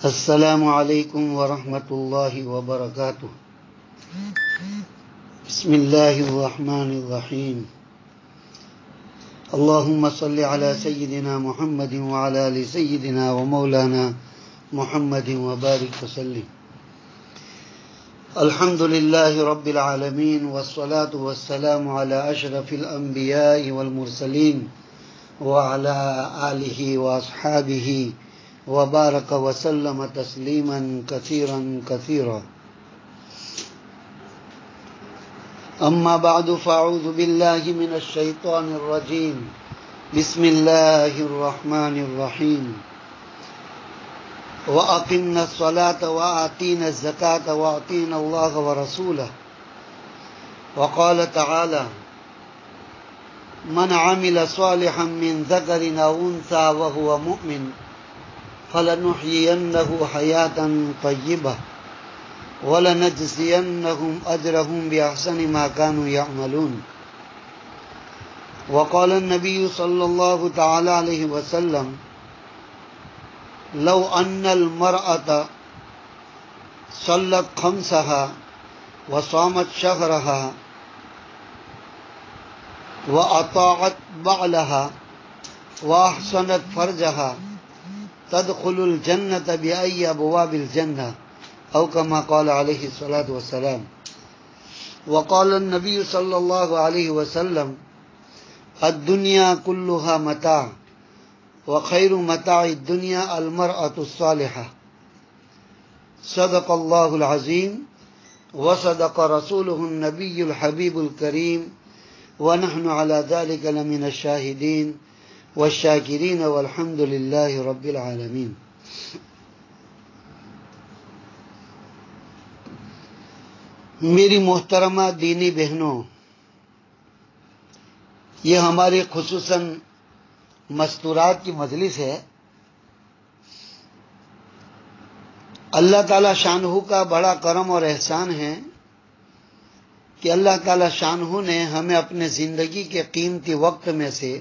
السلام علیکم ورحمۃ اللہ وبرکاتہ۔ بسم اللہ الرحمن الرحیم۔ اللہم صل علی سیدنا محمد وعلی آل سیدنا ومولانا محمد وبارک وسلم۔ الحمد للہ رب العالمین والصلاة والسلام علی اشرف الانبیاء والمرسلین وعلی آلہ واصحابہ وبارک وسلم تسلیما کثیرا کثیرا۔ اما بعد فاعوذ باللہ من الشیطان الرجیم۔ بسم اللہ الرحمن الرحیم۔ وَأَقِمْنَا الصَّلَاةَ وَآتِينَا الزَّكَاةَ وَأَطِيعْنَا اللَّهَ وَرَسُولَهُ۔ وقال تعالى: من عمل صالحا من ذكر أو أنثى وهو مؤمن فلنحيينه حياة طيبة ولنجزينهم أجرهم بأحسن ما كانوا يعملون۔ وقال النبي صلى الله تعالى عليه وسلم: لو أن المرأة صلت خمسها وصامت شهرها وأطاعت بعلها وأحسنت فرجها تدخل الجنة بأي أبواب الجنة أو كما قال عليه الصلاة والسلام۔ وقال النبي صلى الله عليه وسلم: الدنيا كلها متاع وخير متاع الدنيا المرأة الصالحة۔ صدق الله العظيم وصدق رسوله النبي الحبيب الكريم ونحن على ذلك لمن الشاهدين والشاکرین والحمد للہ رب العالمین۔ میری محترمہ دینی بہنوں، یہ ہماری خصوصاً مستورات کی مجلس ہے۔ اللہ تعالی شانہ کا بڑا کرم اور احسان ہے کہ اللہ تعالی شانہ نے ہمیں اپنے زندگی کے قیمتی وقت میں سے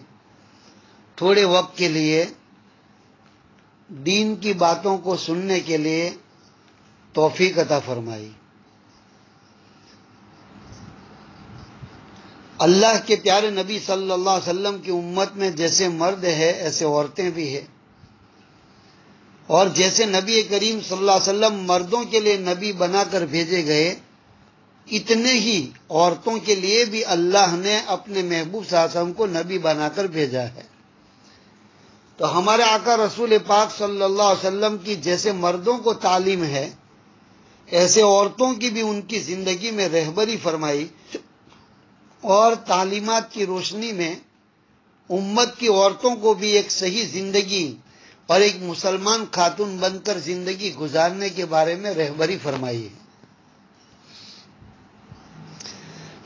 تھوڑے وقت کے لیے دین کی باتوں کو سننے کے لیے توفیق عطا فرمائی۔ اللہ کے پیارے نبی صلی اللہ علیہ وسلم کی امت میں جیسے مرد ہے ایسے عورتیں بھی ہیں، اور جیسے نبی کریم صلی اللہ علیہ وسلم مردوں کے لیے نبی بنا کر بھیجے گئے، اتنے ہی عورتوں کے لیے بھی اللہ نے اپنے محبوب صلی اللہ علیہ وسلم کو نبی بنا کر بھیجا ہے۔ تو ہمارے آقا رسول پاک صلی اللہ علیہ وسلم کی جیسے مردوں کو تعلیم ہے، ایسے عورتوں کی بھی ان کی زندگی میں رہبری فرمائی، اور تعلیمات کی روشنی میں امت کی عورتوں کو بھی ایک صحیح زندگی اور ایک مسلمان خاتون بن کر زندگی گزارنے کے بارے میں رہبری فرمائی ہے۔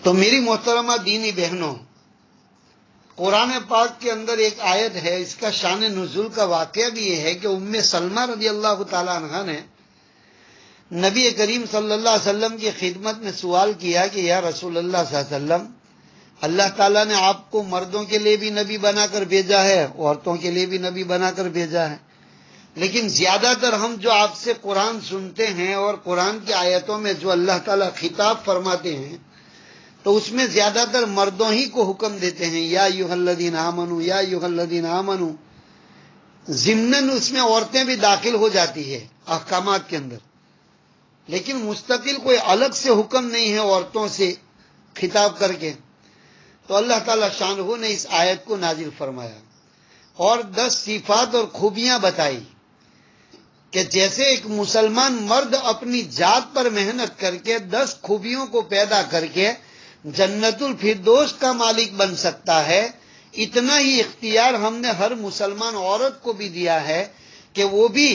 تو میری محترمہ دینی بہنوں، قرآن پاک کے اندر ایک آیت ہے، اس کا شان نزول کا واقعہ بھی یہ ہے کہ ام سلمہ رضی اللہ تعالیٰ عنہ نے نبی کریم صلی اللہ علیہ وسلم کی خدمت میں سوال کیا کہ یا رسول اللہ صلی اللہ علیہ وسلم، اللہ تعالیٰ نے آپ کو مردوں کے لیے بھی نبی بنا کر بھیجا ہے، عورتوں کے لیے بھی نبی بنا کر بھیجا ہے، لیکن زیادہ تر ہم جو آپ سے قرآن سنتے ہیں اور قرآن کی آیتوں میں جو اللہ تعالیٰ خطاب فرماتے ہیں تو اس میں زیادہ تر مردوں ہی کو حکم دیتے ہیں، یا ایھا الذین آمنوا یا ایھا الذین آمنوا، ضمناً اس میں عورتیں بھی داخل ہو جاتی ہے احکامات کے اندر، لیکن مستقل کوئی الگ سے حکم نہیں ہے عورتوں سے خطاب کر کے۔ تو اللہ تعالی شانہ نے اس آیت کو نازل فرمایا اور 10 صفات اور خوبیاں بتائی کہ جیسے ایک مسلمان مرد اپنی ذات پر محنت کر کے 10 خوبیوں کو پیدا کر کے جنت الفردوس کا مالک بن سکتا ہے، اتنا ہی اختیار ہم نے ہر مسلمان عورت کو بھی دیا ہے کہ وہ بھی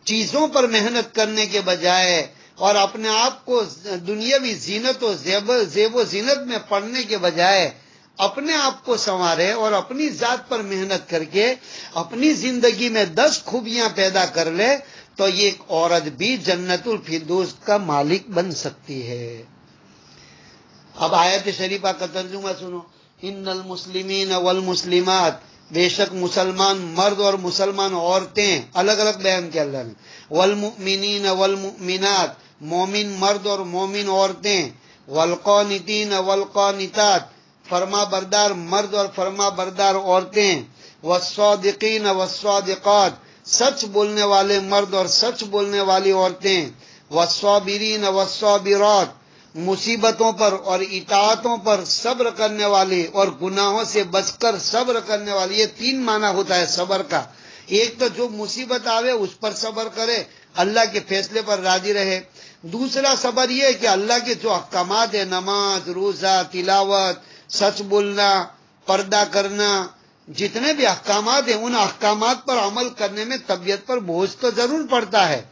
چیزوں پر محنت کرنے کے بجائے اور اپنے آپ کو دنیاوی زینت و زیب و زینت میں پڑنے کے بجائے اپنے آپ کو سنوارے اور اپنی ذات پر محنت کر کے اپنی زندگی میں 10 خوبیاں پیدا کر لے تو یہ ایک عورت بھی جنت الفردوس کا مالک بن سکتی ہے۔ اب آیت شریفہ کا ترجمہ سنو۔ ان المسلمین والمسلمات بے شک مسلمان مرد اور مسلمان عورتیں الگ الگ بیان کیا اللہ نے. والمؤمنین والمؤمنات، مومن مرد اور مومن عورتیں. والقانتین والقانتات، فرما بردار مرد اور فرما بردار عورتیں. والصادقین والصادقات، سچ بولنے والے مرد اور سچ بولنے والی عورتیں. والصابرین والصابرات، مصیبتوں پر اور اطاعتوں پر صبر کرنے والی اور گناہوں سے بچ کر صبر کرنے والی. یہ تین معنی ہوتا ہے صبر کا. ایک تو جو مصیبت آوے اس پر صبر کرے، اللہ کے فیصلے پر راضی رہے. دوسرا صبر یہ ہے کہ اللہ کے جو احکامات ہیں، نماز، روزہ، تلاوت، سچ بولنا، پردہ کرنا، جتنے بھی احکامات ہیں ان احکامات پر عمل کرنے میں طبیعت پر بوجھ تو ضرور پڑتا ہے.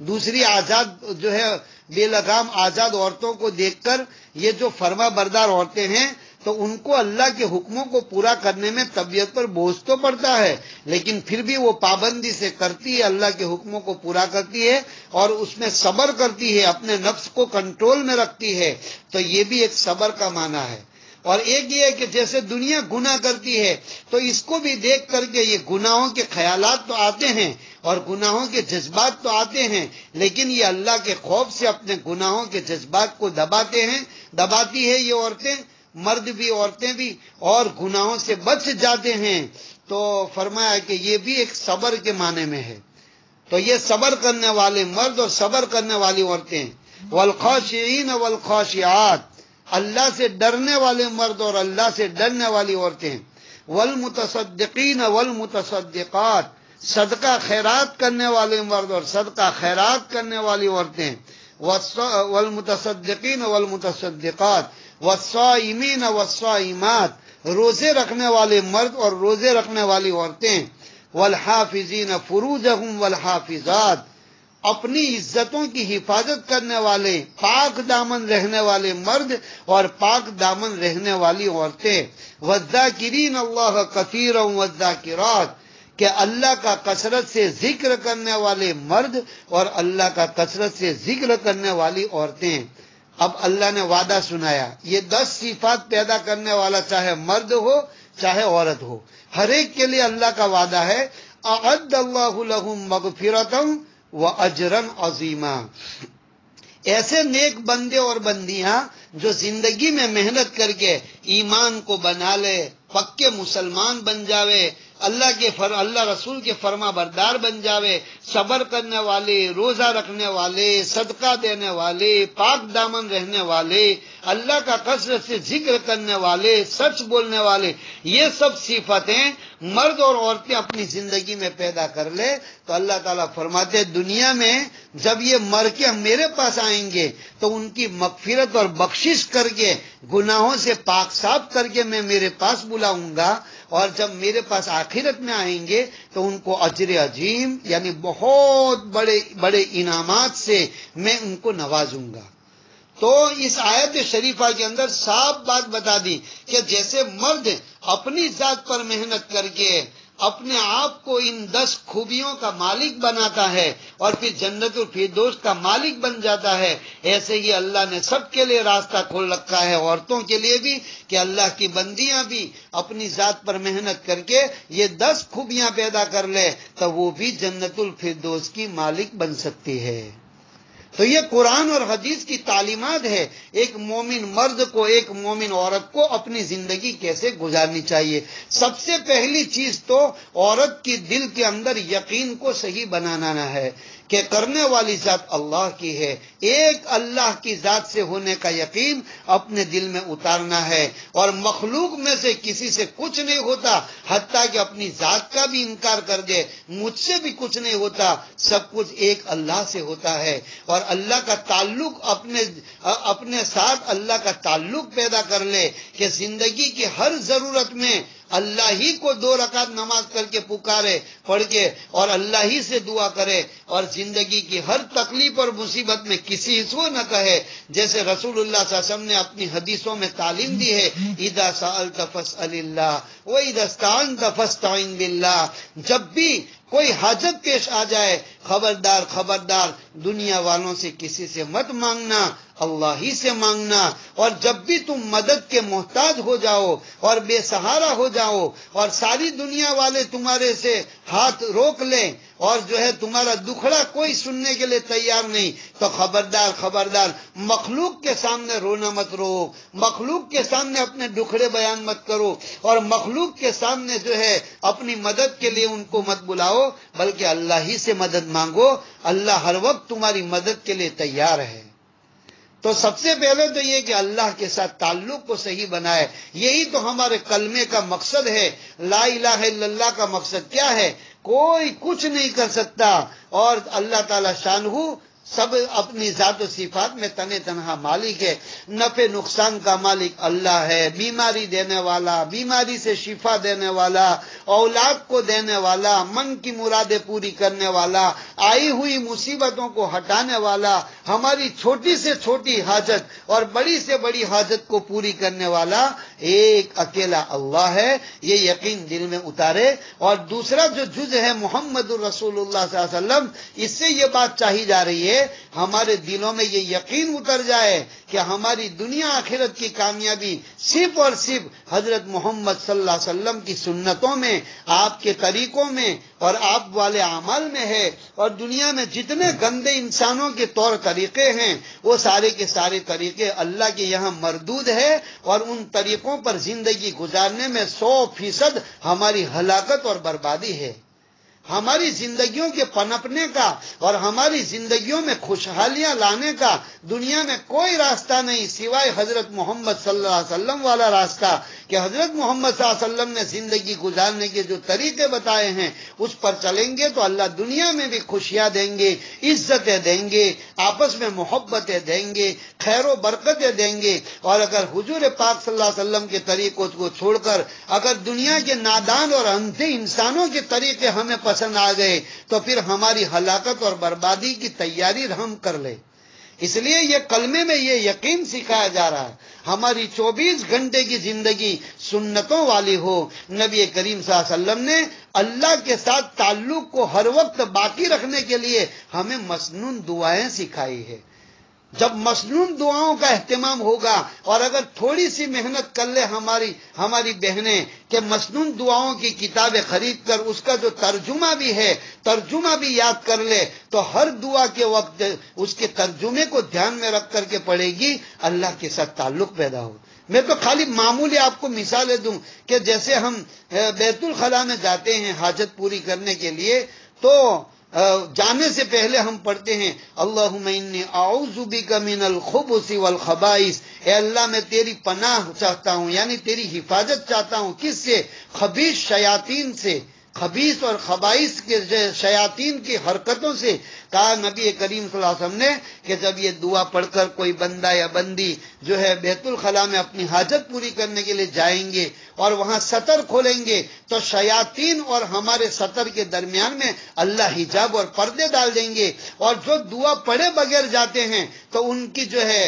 دوسری آزاد جو ہے بے لگام آزاد عورتوں کو دیکھ کر یہ جو فرما بردار عورتیں ہیں تو ان کو اللہ کے حکموں کو پورا کرنے میں طبیعت پر بوجھ تو پڑتا ہے، لیکن پھر بھی وہ پابندی سے کرتی ہے، اللہ کے حکموں کو پورا کرتی ہے اور اس میں صبر کرتی ہے، اپنے نفس کو کنٹرول میں رکھتی ہے. تو یہ بھی ایک صبر کا معنی ہے. اور ایک یہ ہے کہ جیسے دنیا گناہ کرتی ہے تو اس کو بھی دیکھ کر کے یہ گناہوں کے خیالات تو آتے ہیں اور گناہوں کے جذبات تو آتے ہیں، لیکن یہ اللہ کے خوف سے اپنے گناہوں کے جذبات کو دباتی ہے یہ عورتیں، مرد بھی عورتیں بھی، اور گناہوں سے بچ جاتے ہیں. تو فرمایا کہ یہ بھی ایک صبر کے معنی میں ہے. تو یہ صبر کرنے والے مرد اور صبر کرنے والی عورتیں. والخاشعین والخاشعات، اللہ سے ڈرنے والے مرد اور اللہ سے ڈرنے والی عورتیں. والمتصدقین والمتصدقات، صدقہ خیرات کرنے والے مرد اور صدقہ خیرات کرنے والی عورتیں. والمتصدقین والمتصدقات والصائمین والصائمات، روزے رکھنے والے مرد اور روزے رکھنے والی عورتیں. والحافظین فروجہم والحافظات، اپنی عزتوں کی حفاظت کرنے والے پاک دامن رہنے والے مرد اور پاک دامن رہنے والی عورتیں. والذاکرین اللہ کثیرا والذاکرات، کہ اللہ کا کثرت سے ذکر کرنے والے مرد اور اللہ کا کثرت سے ذکر کرنے والی عورتیں. اب اللہ نے وعدہ سنایا، یہ 10 صفات پیدا کرنے والا چاہے مرد ہو چاہے عورت ہو، ہر ایک کے لیے اللہ کا وعدہ ہے. اعد اللہ لہم مغفرۃ واجرا عظیما، ایسے نیک بندے اور بندیاں جو زندگی میں محنت کر کے ایمان کو بنا لے، پکے مسلمان بن جاوے، اللہ رسول کے فرما بردار بن جاوے، صبر کرنے والے، روزہ رکھنے والے، صدقہ دینے والے، پاک دامن رہنے والے، اللہ کا کثرت سے ذکر کرنے والے، سچ بولنے والے، یہ سب صفتیں مرد اور عورتیں اپنی زندگی میں پیدا کر لے تو اللہ تعالیٰ فرماتے دنیا میں جب یہ مر کے میرے پاس آئیں گے تو ان کی مغفرت اور بخشش کر کے گناہوں سے پاک صاف کر کے میں میرے پاس بلاؤں گا، اور جب میرے پاس آخرت میں آئیں گے تو ان کو اجر عظیم یعنی بہت بڑے بڑے انعامات سے میں ان کو نوازوں گا. تو اس آیت شریفہ کے اندر صاف بات بتا دی کہ جیسے مرد اپنی ذات پر محنت کر کے اپنے آپ کو ان 10 خوبیوں کا مالک بناتا ہے اور پھر جنت الفردوس کا مالک بن جاتا ہے، ایسے ہی اللہ نے سب کے لیے راستہ کھول رکھا ہے، عورتوں کے لیے بھی، کہ اللہ کی بندیاں بھی اپنی ذات پر محنت کر کے یہ 10 خوبیاں پیدا کر لے تو وہ بھی جنت الفردوس کی مالک بن سکتی ہے. تو یہ قرآن اور حدیث کی تعلیمات ہے ایک مومن مرد کو، ایک مومن عورت کو اپنی زندگی کیسے گزارنی چاہیے. سب سے پہلی چیز تو عورت کی دل کے اندر یقین کو صحیح بنانا ہے کہ کرنے والی ذات اللہ کی ہے، ایک اللہ کی ذات سے ہونے کا یقین اپنے دل میں اتارنا ہے، اور مخلوق میں سے کسی سے کچھ نہیں ہوتا، حتیٰ کہ اپنی ذات کا بھی انکار کر دے، مجھ سے بھی کچھ نہیں ہوتا، سب کچھ ایک اللہ سے ہوتا ہے. اور اللہ کا تعلق اپنے ساتھ اللہ کا تعلق پیدا کر لے کہ زندگی کی ہر ضرورت میں اللہ ہی کو 2 رکعت نماز کر کے پکارے پڑھ کے اور اللہ ہی سے دعا کرے، اور زندگی کی ہر تکلیف اور مصیبت میں کسی کو نہ کہے، جیسے رسول اللہ صلی اللہ علیہ وسلم نے اپنی حدیثوں میں تعلیم دی ہے، اذا سألت فاسأل اللہ واذا استعنت فاستعن باللہ، جب بھی کوئی حاجت پیش آ جائے، خبردار خبردار دنیا والوں سے کسی سے مت مانگنا، اللہ ہی سے مانگنا۔ اور جب بھی تم مدد کے محتاج ہو جاؤ اور بے سہارا ہو جاؤ اور ساری دنیا والے تمہارے سے ہاتھ روک لیں اور جو ہے تمہارا دکھڑا کوئی سننے کے لیے تیار نہیں، تو خبردار خبردار مخلوق کے سامنے رونا مت رو، مخلوق کے سامنے اپنے دکھڑے بیان مت کرو، اور مخلوق کے سامنے جو ہے اپنی مدد کے لیے ان کو مت بلاؤ، بلکہ اللہ ہی سے مدد مانگو۔ اللہ ہر وقت تمہاری مدد کے لیے تیار ہے۔ تو سب سے پہلے تو یہ کہ اللہ کے ساتھ تعلق کو صحیح بنائے، یہی تو ہمارے کلمے کا مقصد ہے۔ لا الہ الا اللہ کا مقصد کیا ہے؟ کوئی کچھ نہیں کر سکتا، اور اللہ تعالی شانہ سب اپنی ذات و صفات میں تنہا مالک ہے۔ نفع نقصان کا مالک اللہ ہے، بیماری دینے والا، بیماری سے شفا دینے والا، اولاد کو دینے والا، من کی مرادیں پوری کرنے والا، آئی ہوئی مصیبتوں کو ہٹانے والا، ہماری چھوٹی سے چھوٹی حاجت اور بڑی سے بڑی حاجت کو پوری کرنے والا ایک اکیلا اللہ ہے۔ یہ یقین دل میں اتارے۔ اور دوسرا جو جز ہے محمد الرسول اللہ صلی اللہ علیہ وسلم، اس سے یہ بات چاہی جا رہی ہے ہمارے دلوں میں یہ یقین اتر جائے کہ ہماری دنیا آخرت کی کامیابی صرف اور صرف حضرت محمد صلی اللہ علیہ وسلم کی سنتوں میں، آپ کے طریقوں میں اور آپ والے اعمال میں ہے۔ اور دنیا میں جتنے گندے انسانوں کے طور طریقے ہیں وہ سارے کے سارے طریقے اللہ کے یہاں مردود ہے، اور ان طریقوں پر زندگی گزارنے میں 100% ہماری ہلاکت اور بربادی ہے۔ ہماری زندگیوں کے پنپنے کا اور ہماری زندگیوں میں خوشحالیاں لانے کا دنیا میں کوئی راستہ نہیں سوائے حضرت محمد صلی اللہ علیہ وسلم والا راستہ، کہ حضرت محمد صلی اللہ علیہ وسلم نے زندگی گزارنے کے جو طریقے بتائے ہیں اس پر چلیں گے تو اللہ دنیا میں بھی خوشیاں دیں گے، عزتیں دیں گے، آپس میں محبتیں دیں گے، خیر و برکتیں دیں گے۔ اور اگر حضور پاک صلی اللہ علیہ وسلم کے طریقوں کو چھوڑ کر اگر دنیا کے نادان اور اندھے انسانوں کے طریقے ہمیں پسند آ گئے تو پھر ہماری ہلاکت اور بربادی کی تیاری ہم کر لیں۔ اس لیے یہ کلمے میں یہ یقین سکھایا جا رہا ہے ہماری 24 گھنٹے کی زندگی سنتوں والی ہو۔ نبی کریم صلی اللہ علیہ وسلم نے اللہ کے ساتھ تعلق کو ہر وقت باقی رکھنے کے لیے ہمیں مسنون دعائیں سکھائی ہے۔ جب مسنون دعاؤں کا اہتمام ہوگا اور اگر تھوڑی سی محنت کر لے ہماری بہنیں کہ مسنون دعاؤں کی کتابیں خرید کر اس کا جو ترجمہ بھی ہے ترجمہ بھی یاد کر لے تو ہر دعا کے وقت اس کے ترجمے کو دھیان میں رکھ کر کے پڑھے گی، اللہ کے ساتھ تعلق پیدا ہو۔ میں تو خالی معمولی آپ کو مثالیں دوں کہ جیسے ہم بیت الخلاء میں جاتے ہیں حاجت پوری کرنے کے لیے، تو جانے سے پہلے ہم پڑھتے ہیں اللہم انی اعوذ بک من الخبث والخبائث، اے اللہ میں تیری پناہ چاہتا ہوں، یعنی تیری حفاظت چاہتا ہوں۔ کس سے؟ خبیث شیاطین سے، خبیث اور خبائث کے شیاطین کی حرکتوں سے۔ کہا نبی کریم صلی اللہ علیہ وسلم نے کہ جب یہ دعا پڑھ کر کوئی بندہ یا بندی جو ہے بیت الخلاء میں اپنی حاجت پوری کرنے کے لیے جائیں گے اور وہاں سطر کھولیں گے تو شیاطین اور ہمارے سطر کے درمیان میں اللہ حجاب اور پردے ڈال دیں گے، اور جو دعا پڑھے بغیر جاتے ہیں تو ان کی جو ہے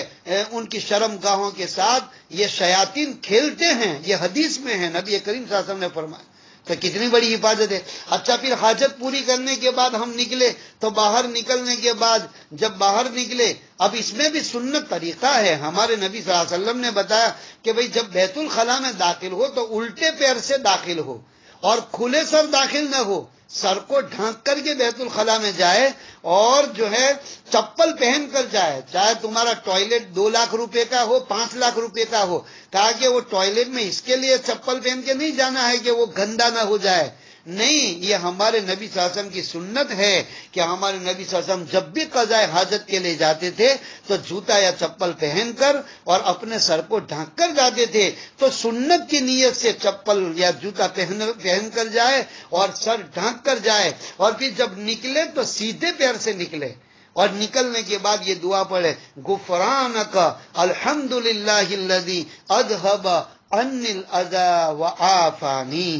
ان کی شرم گاہوں کے ساتھ یہ شیاطین کھیلتے ہیں۔ یہ حدیث میں ہے، نبی کریم صلی اللہ علیہ وسلم نے فرمایا۔ تو کتنی بڑی حفاظت ہے۔ اچھا پھر حاجت پوری کرنے کے بعد ہم نکلے تو باہر نکلنے کے بعد جب باہر نکلے، اب اس میں بھی سنت طریقہ ہے، ہمارے نبی صلی اللہ علیہ وسلم نے بتایا کہ بھئی جب بیت الخلاء میں داخل ہو تو الٹے پیر سے داخل ہو اور کھلے سر داخل نہ ہو، سر کو ڈھانک کر کے بیت الخلاء میں جائے، اور جو ہے چپل پہن کر جائے، چاہے تمہارا ٹوائلٹ 2 لاکھ روپے کا ہو 5 لاکھ روپے کا ہو۔ کہا کہ وہ ٹوائلٹ میں اس کے لیے چپل پہن کے نہیں جانا ہے کہ وہ گندا نہ ہو جائے، نہیں، یہ ہمارے نبی صلی اللہ علیہ وسلم کی سنت ہے کہ ہمارے نبی صلی اللہ علیہ وسلم جب بھی قضاء حاجت کے لیے جاتے تھے تو جوتا یا چپل پہن کر اور اپنے سر کو ڈھانک کر جاتے تھے۔ تو سنت کی نیت سے چپل یا جوتا پہن کر جائے اور سر ڈھانک کر جائے، اور پھر جب نکلے تو سیدھے پیر سے نکلے، اور نکلنے کے بعد یہ دعا پڑھے غفرانک الحمدللہ الذی اذھب عنی الاذی وعافانی۔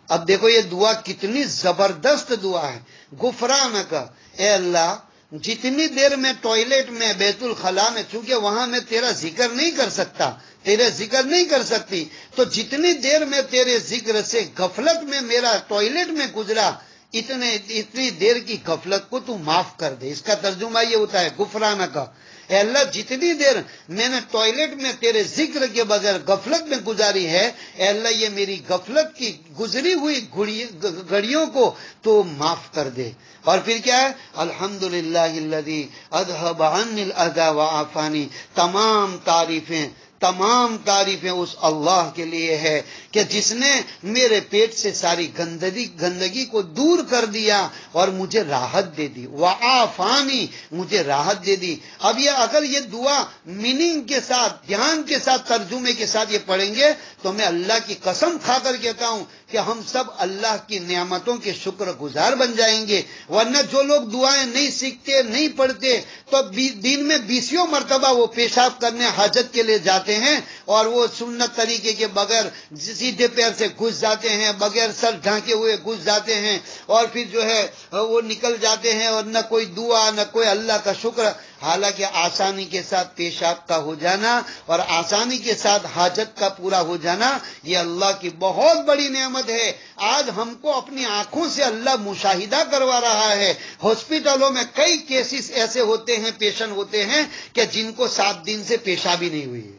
اب دیکھو یہ دعا کتنی زبردست دعا ہے۔ غفرانک، اے اللہ جتنی دیر میں ٹوائلٹ میں بیت الخلاء میں، چونکہ وہاں میں تیرا ذکر نہیں کر سکتا، تیرے ذکر نہیں کر سکتی، تو جتنی دیر میں تیرے ذکر سے غفلت میں میرا ٹوائلٹ میں گزرا، اتنی دیر کی غفلت کو تو معاف کر دے۔ اس کا ترجمہ یہ ہوتا ہے غفرانہ کا، اے اللہ جتنی دیر میں نے ٹوائلٹ میں تیرے ذکر کے بغیر غفلت میں گزاری ہے، اے اللہ یہ میری غفلت کی گزری ہوئی گھڑیوں کو تو معاف کر دے۔ اور پھر کیا ہے؟ الحمدللہ الذی اذھب عنی الاذی وعافانی، تمام تعریفیں اس اللہ کے لیے ہے کہ جس نے میرے پیٹ سے ساری گندگی کو دور کر دیا اور مجھے راحت دے دی، وعافانی، مجھے راحت دے دی۔ اب یہ اگر یہ دعا میننگ کے ساتھ، دھیان کے ساتھ، ترجمے کے ساتھ یہ پڑھیں گے تو میں اللہ کی قسم کھا کر کہتا ہوں کہ ہم سب اللہ کی نعمتوں کے شکر گزار بن جائیں گے۔ ورنہ جو لوگ دعائیں نہیں سیکھتے، نہیں پڑھتے، تو دن میں 20 مرتبہ وہ پیشاب کرنے حاجت کے لیے جاتے ہیں اور وہ سنت طریقے کے بغیر سیدھے پیر سے گھس جاتے ہیں، بغیر سر ڈھانکے ہوئے گھس جاتے ہیں، اور پھر جو ہے وہ نکل جاتے ہیں، اور نہ کوئی دعا نہ کوئی اللہ کا شکر۔ حالانکہ آسانی کے ساتھ پیشاب کا ہو جانا اور آسانی کے ساتھ حاجت کا پورا ہو جانا یہ اللہ کی بہت بڑی نعمت ہے۔ آج ہم کو اپنی آنکھوں سے اللہ مشاہدہ کروا رہا ہے۔ ہاسپٹلوں میں کئی کیسز ایسے ہوتے ہیں، پیشنٹ ہوتے ہیں کہ جن کو 7 دن سے پیشاب ہی نہیں ہوئی ہے۔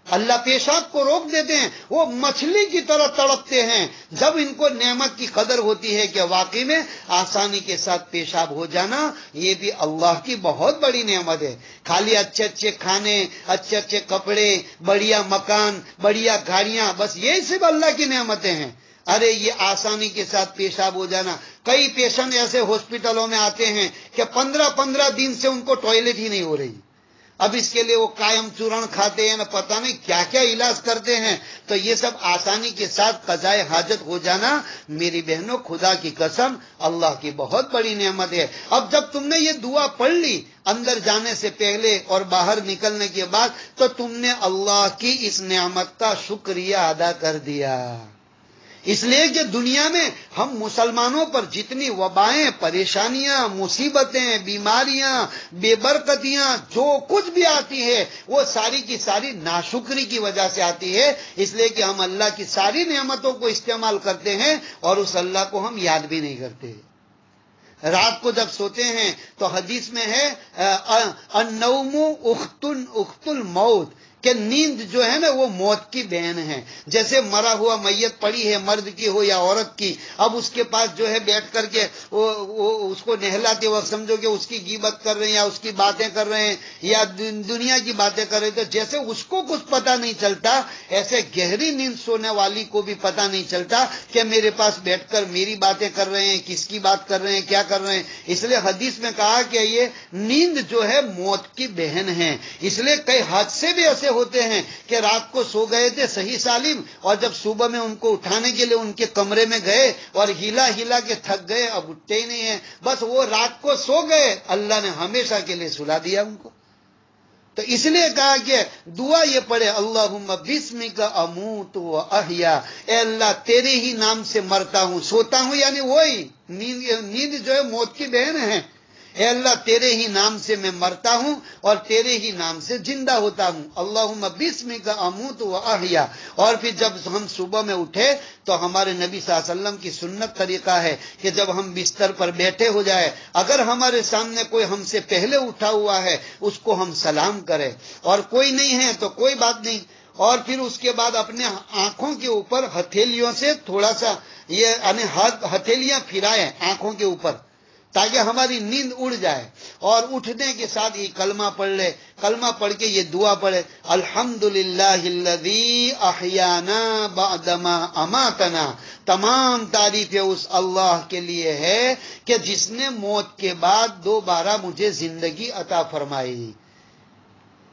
اللہ پیشاب کو روک دیتے ہیں، وہ مچھلی کی طرح تڑپتے ہیں جب ان کو نعمت کی قدر ہوتی ہے کہ واقعی میں آسانی کے ساتھ پیشاب ہو جانا یہ بھی اللہ کی بہت بڑی نعمت ہے۔ خالی اچھے اچھے کھانے، اچھے اچھے کپڑے، بڑھیا مکان، بڑھیا گاڑیاں، بس یہی صرف اللہ کی نعمتیں ہیں۔ ارے یہ آسانی کے ساتھ پیشاب ہو جانا، کئی پیشنٹ ایسے ہاسپٹلوں میں آتے ہیں کہ 15 دن سے ان کو ٹوائلٹ ہی نہیں ہو رہی۔ اب اس کے لیے وہ قائم چورن کھاتے ہیں، نہ پتہ نہیں کیا کیا علاج کرتے ہیں۔ تو یہ سب آسانی کے ساتھ قضائے حاجت ہو جانا میری بہنوں خدا کی قسم اللہ کی بہت بڑی نعمت ہے۔ اب جب تم نے یہ دعا پڑھ لی اندر جانے سے پہلے اور باہر نکلنے کے بعد، تو تم نے اللہ کی اس نعمت کا شکریہ ادا کر دیا۔ اس لیے کہ دنیا میں ہم مسلمانوں پر جتنی وبائیں، پریشانیاں، مصیبتیں، بیماریاں، بے برکتیاں جو کچھ بھی آتی ہے وہ ساری کی ساری ناشکری کی وجہ سے آتی ہے۔ اس لیے کہ ہم اللہ کی ساری نعمتوں کو استعمال کرتے ہیں اور اس اللہ کو ہم یاد بھی نہیں کرتے۔ رات کو جب سوتے ہیں تو حدیث میں ہے النوم اخت الموت، کہ نیند جو ہے نا وہ موت کی بہن ہے۔ جیسے مرا ہوا میت پڑی ہے، مرد کی ہو یا عورت کی، اب اس کے پاس جو ہے بیٹھ کر کے وہ اس کو نہلاتے وقت سمجھو کہ اس کی غیبت کر رہے ہیں یا اس کی باتیں کر رہے ہیں یا دنیا کی باتیں کر رہے ہیں، تو جیسے اس کو کچھ پتہ نہیں چلتا، ایسے گہری نیند سونے والی کو بھی پتہ نہیں چلتا کہ میرے پاس بیٹھ کر میری باتیں کر رہے ہیں، کس کی بات کر رہے ہیں، کیا کر رہے ہیں۔ اس لیے حدیث میں کہا کہ یہ نیند جو ہے موت کی بہن ہے۔ اس لیے کئی حادثے بھی ایسے ہوتے ہیں کہ رات کو سو گئے تھے صحیح سالم، اور جب صبح میں ان کو اٹھانے کے لیے ان کے کمرے میں گئے اور ہلا کے تھک گئے، اب اٹھتے ہی نہیں ہیں، بس وہ رات کو سو گئے، اللہ نے ہمیشہ کے لیے سلا دیا ان کو۔ تو اس لیے کہا کہ دعا یہ پڑھے اللہم بسمک اموت و احیا، اے اللہ تیرے ہی نام سے مرتا ہوں، سوتا ہوں، یعنی وہی نیند جو ہے موت کی بہن ہے۔ اے اللہ تیرے ہی نام سے میں مرتا ہوں اور تیرے ہی نام سے زندہ ہوتا ہوں، اللہم بسمک اموت و احیا۔ اور پھر جب ہم صبح میں اٹھے تو ہمارے نبی صلی اللہ علیہ وسلم کی سنت طریقہ ہے کہ جب ہم بستر پر بیٹھے ہو جائے، اگر ہمارے سامنے کوئی ہم سے پہلے اٹھا ہوا ہے اس کو ہم سلام کریں، اور کوئی نہیں ہے تو کوئی بات نہیں، اور پھر اس کے بعد اپنے آنکھوں کے اوپر ہتھیلیوں سے تھوڑا سا یہ یعنی ہتھیلیاں پھرائیں آنکھوں کے اوپر تاکہ ہماری نیند اڑ جائے، اور اٹھنے کے ساتھ یہ کلمہ پڑھ لے، کلمہ پڑھ کے یہ دعا پڑھے الحمدللہ الذی احیانا بعدما اماتنا، تمام تعریفیں اس اللہ کے لیے ہے کہ جس نے موت کے بعد دوبارہ مجھے زندگی عطا فرمائی۔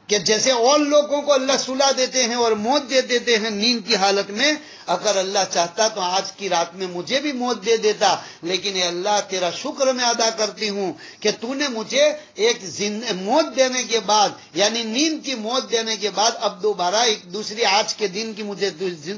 کہ جیسے اور لوگوں کو اللہ سلا دیتے ہیں اور موت دے دیتے ہیں نیند کی حالت میں، اگر اللہ چاہتا تو آج کی رات میں مجھے بھی موت دے دیتا، لیکن اے اللہ تیرا شکر میں ادا کرتی ہوں کہ تو نے مجھے ایک موت دینے کے بعد، یعنی نیند کی موت دینے کے بعد اب دوبارہ ایک دوسری آج کے دن کی مجھے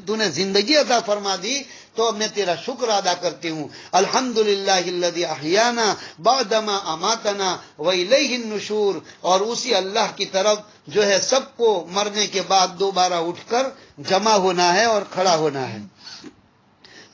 تو نے زندگی عطا فرما دی، تو میں تیرا شکر ادا کرتی ہوں. الحمدللہ الذی احیانا بعدما اماتنا والیہ النشور. اور اسی اللہ کی طرف جو ہے سب کو مرنے کے بعد دوبارہ اٹھ کر جمع ہونا ہے اور کھڑا ہونا ہے.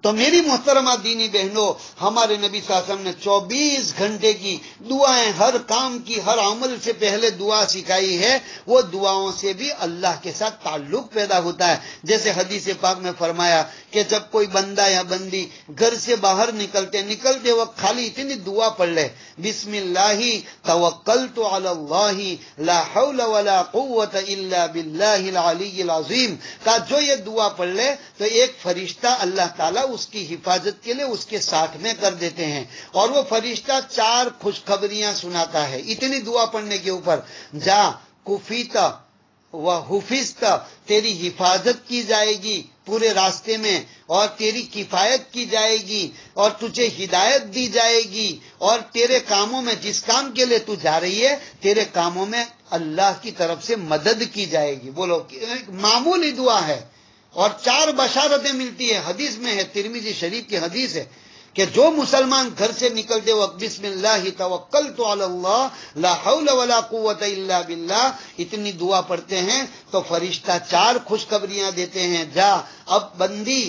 تو میری محترمہ دینی بہنوں، ہمارے نبی صلی اللہ علیہ وسلم نے 24 گھنٹے کی دعائیں، ہر کام کی، ہر عمل سے پہلے دعا سکھائی ہے. وہ دعاؤں سے بھی اللہ کے ساتھ تعلق پیدا ہوتا ہے. جیسے حدیث پاک میں فرمایا کہ جب کوئی بندہ یا بندی گھر سے باہر نکلتے وقت خالی اتنی دعا پڑھ لے، بسم اللہ توکلت علی اللہ لا حول ولا قوت الا باللہ العلی العظیم، کا جو یہ دعا پڑھ لے تو ایک فرشتہ اللہ تعالیٰ اس کی حفاظت کے لیے اس کے ساتھ میں کر دیتے ہیں. اور وہ فرشتہ 4 خوشخبریاں سناتا ہے اتنی دعا پڑھنے کے اوپر. جا کفیت و حفظت، تیری حفاظت کی جائے گی پورے راستے میں، اور تیری کفایت کی جائے گی، اور تجھے ہدایت دی جائے گی، اور تیرے کاموں میں، جس کام کے لیے تو جا رہی ہے، تیرے کاموں میں اللہ کی طرف سے مدد کی جائے گی. بولو، معمولی دعا ہے. اور 4 بشارتیں ملتی ہے. حدیث میں ہے، ترمذی شریف کی حدیث ہے کہ جو مسلمان گھر سے نکلتے وقت بسم اللہ توکلت علی اللہ لا حول ولا قوت الا باللہ اتنی دعا پڑھتے ہیں تو فرشتہ 4 خوشخبریاں دیتے ہیں. جا، اب بندی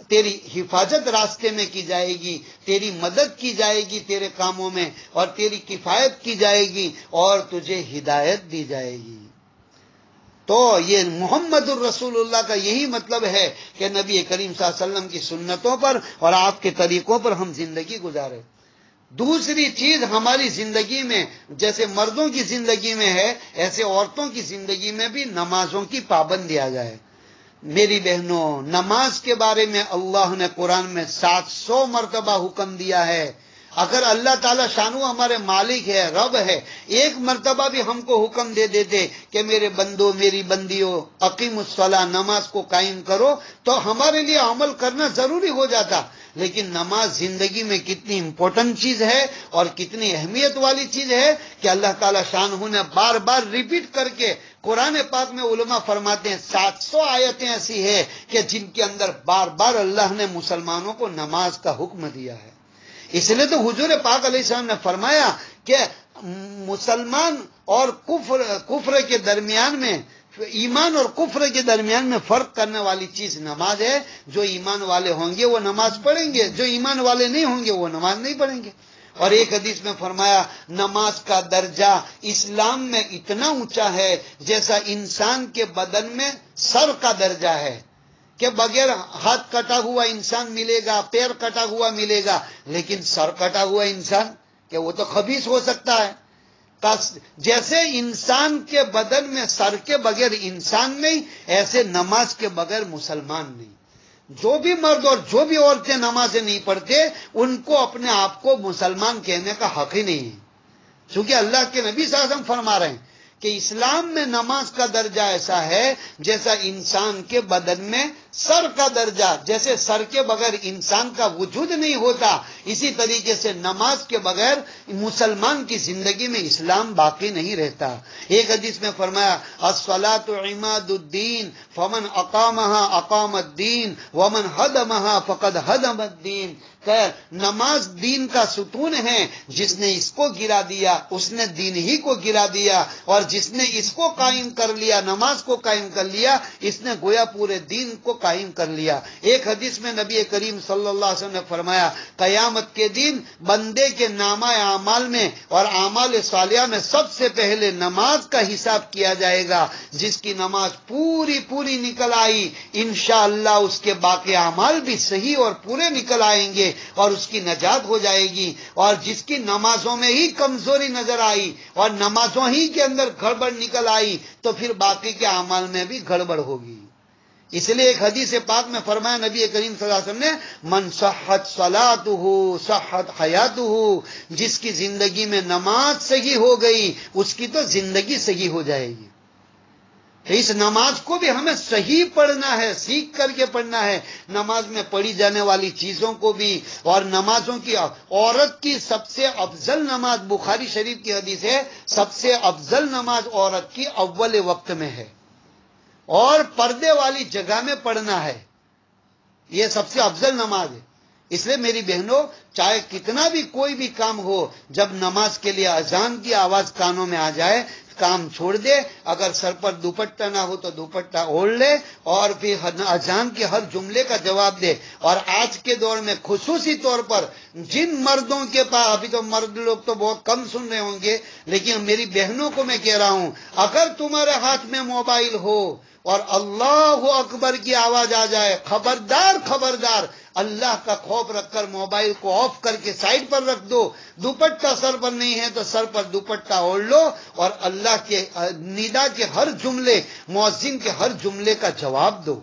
تیری حفاظت راستے میں کی جائے گی، تیری مدد کی جائے گی تیرے کاموں میں، اور تیری کفایت کی جائے گی، اور تجھے ہدایت دی جائے گی. تو یہ محمد الرسول اللہ کا یہی مطلب ہے کہ نبی کریم صلی اللہ علیہ وسلم کی سنتوں پر اور آپ کے طریقوں پر ہم زندگی گزارے. دوسری چیز ہماری زندگی میں جیسے مردوں کی زندگی میں ہے، ایسے عورتوں کی زندگی میں بھی نمازوں کی پابندی آ جائے. میری بہنوں، نماز کے بارے میں اللہ نے قرآن میں 700 مرتبہ حکم دیا ہے. اگر اللہ تعالیٰ شانو ہمارے مالک ہے، رب ہے، ایک مرتبہ بھی ہم کو حکم دے دیتے کہ میرے بندوں، میری بندیوں، اقیم الصلاۃ، نماز کو قائم کرو، تو ہمارے لیے عمل کرنا ضروری ہو جاتا. لیکن نماز زندگی میں کتنی امپورٹنٹ چیز ہے اور کتنی اہمیت والی چیز ہے کہ اللہ تعالیٰ شانہ نے بار بار ریپیٹ کر کے قرآن پاک میں علماء فرماتے ہیں 700 آیتیں ایسی ہے کہ جن کے اندر بار بار اللہ نے مسلمانوں کو نماز کا حکم دیا ہے. اس لیے تو حضور پاک علیہ السلام نے فرمایا کہ مسلمان اور کفر کے درمیان میں، ایمان اور کفر کے درمیان میں فرق کرنے والی چیز نماز ہے. جو ایمان والے ہوں گے وہ نماز پڑھیں گے، جو ایمان والے نہیں ہوں گے وہ نماز نہیں پڑھیں گے. اور ایک حدیث میں فرمایا نماز کا درجہ اسلام میں اتنا اونچا ہے جیسا انسان کے بدن میں سر کا درجہ ہے، کہ بغیر ہاتھ کٹا ہوا انسان ملے گا، پیر کٹا ہوا ملے گا، لیکن سر کٹا ہوا انسان کہ وہ تو خبیث ہو سکتا ہے. جیسے انسان کے بدن میں سر کے بغیر انسان نہیں، ایسے نماز کے بغیر مسلمان نہیں. جو بھی مرد اور جو بھی عورتیں نمازیں نہیں پڑھتے ان کو اپنے آپ کو مسلمان کہنے کا حق ہی نہیں ہے. چونکہ اللہ کے نبی صلی اللہ علیہ وسلم فرما رہے ہیں کہ اسلام میں نماز کا درجہ ایسا ہے جیسا انسان کے بدن میں سر کا درجہ، جیسے سر کے بغیر انسان کا وجود نہیں ہوتا، اسی طریقے سے نماز کے بغیر مسلمان کی زندگی میں اسلام باقی نہیں رہتا. ایک حدیث میں فرمایا الصلاۃ عماد الدین فمن اقامها اقام الدین ومن هدمها فقد هدم الدین. کہ نماز دین کا ستون ہے، جس نے اس کو گرا دیا اس نے دین ہی کو گرا دیا، اور جس نے اس کو قائم کر لیا، نماز کو قائم کر لیا، اس نے گویا پورے دین کو قائم کر لیا. ایک حدیث میں نبی کریم صلی اللہ علیہ وسلم نے فرمایا قیامت کے دن بندے کے نامہ اعمال میں اور اعمال صالحہ میں سب سے پہلے نماز کا حساب کیا جائے گا. جس کی نماز پوری نکل آئی انشاءاللہ اس کے باقی اعمال بھی صحیح اور پورے نکل آئیں گے اور اس کی نجات ہو جائے گی. اور جس کی نمازوں میں ہی کمزوری نظر آئی اور نمازوں ہی کے اندر گڑبڑ نکل آئی تو پھر باقی کے اعمال میں بھی گڑبڑ ہوگی. اس لیے ایک حدیث پاک میں فرمایا نبی کریم صلی اللہ علیہ وسلم نے من صحت صلاتہ صحت حیاتہ، جس کی زندگی میں نماز صحیح ہو گئی اس کی تو زندگی صحیح ہو جائے گی. تو اس نماز کو بھی ہمیں صحیح پڑھنا ہے، سیکھ کر کے پڑھنا ہے. نماز میں پڑھی جانے والی چیزوں کو بھی، اور نمازوں کی، عورت کی سب سے افضل نماز بخاری شریف کی حدیث ہے سب سے افضل نماز عورت کی اول وقت میں ہے اور پردے والی جگہ میں پڑھنا ہے. یہ سب سے افضل نماز ہے. اس لیے میری بہنوں، چاہے کتنا بھی کوئی بھی کام ہو، جب نماز کے لیے اذان کی آواز کانوں میں آ جائے کام چھوڑ دے. اگر سر پر دوپٹہ نہ ہو تو دوپٹہ اوڑھ لے اور پھر اذان کے ہر جملے کا جواب دے. اور آج کے دور میں خصوصی طور پر جن مردوں کے پاس، ابھی تو مرد لوگ تو بہت کم سن رہے ہوں گے، لیکن میری بہنوں کو میں کہہ رہا ہوں، اگر تمہارے ہاتھ میں موبائل ہو اور اللہ اکبر کی آواز آ جائے، خبردار خبردار، اللہ کا خوف رکھ کر موبائل کو آف کر کے سائڈ پر رکھ دو. دوپٹہ سر پر نہیں ہے تو سر پر دوپٹہ اوڑھ لو اور اللہ کے ندا کے ہر جملے، مؤذن کے ہر جملے کا جواب دو.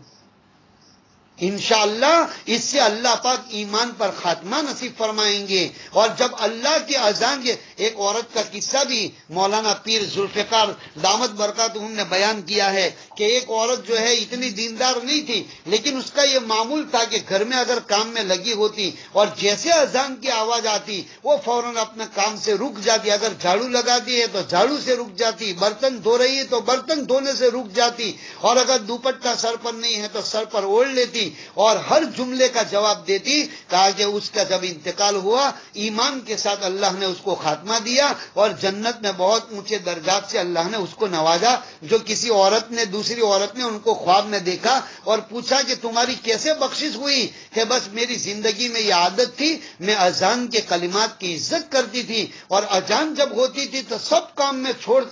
انشاءاللہ اس سے اللہ پاک ایمان پر خاتمہ نصیب فرمائیں گے. اور جب اللہ کی اذان کے، ایک عورت کا قصہ بھی مولانا پیر ذوالفقار دامت برکاتہم نے بیان کیا ہے کہ ایک عورت جو ہے اتنی دیندار نہیں تھی، لیکن اس کا یہ معمول تھا کہ گھر میں اگر کام میں لگی ہوتی اور جیسے اذان کی آواز آتی وہ فوراً اپنے کام سے رک جاتی. اگر جھاڑو لگاتی ہے تو جھاڑو سے رک جاتی، برتن دھو رہی ہے تو برتن دھونے سے رک جاتی، اور اگر دوپٹہ سر پر نہیں ہے تو سر پر اوڑھ لیتی اور ہر جملے کا جواب دیتی. کہا کہ اس کا جب انتقال ہوا، ایمان کے ساتھ اللہ نے اس کو خاتمہ دیا اور جنت میں بہت اونچے درجات سے اللہ نے اس کو نوازا. جو کسی عورت نے، دوسری عورت نے ان کو خواب میں دیکھا اور پوچھا کہ تمہاری کیسے بخشش ہوئی؟ کہ بس میری زندگی میں یہ عادت تھی، میں اذان کے کلمات کی عزت کرتی تھی اور اذان جب ہوتی تھی تو سب کام میں چھوڑ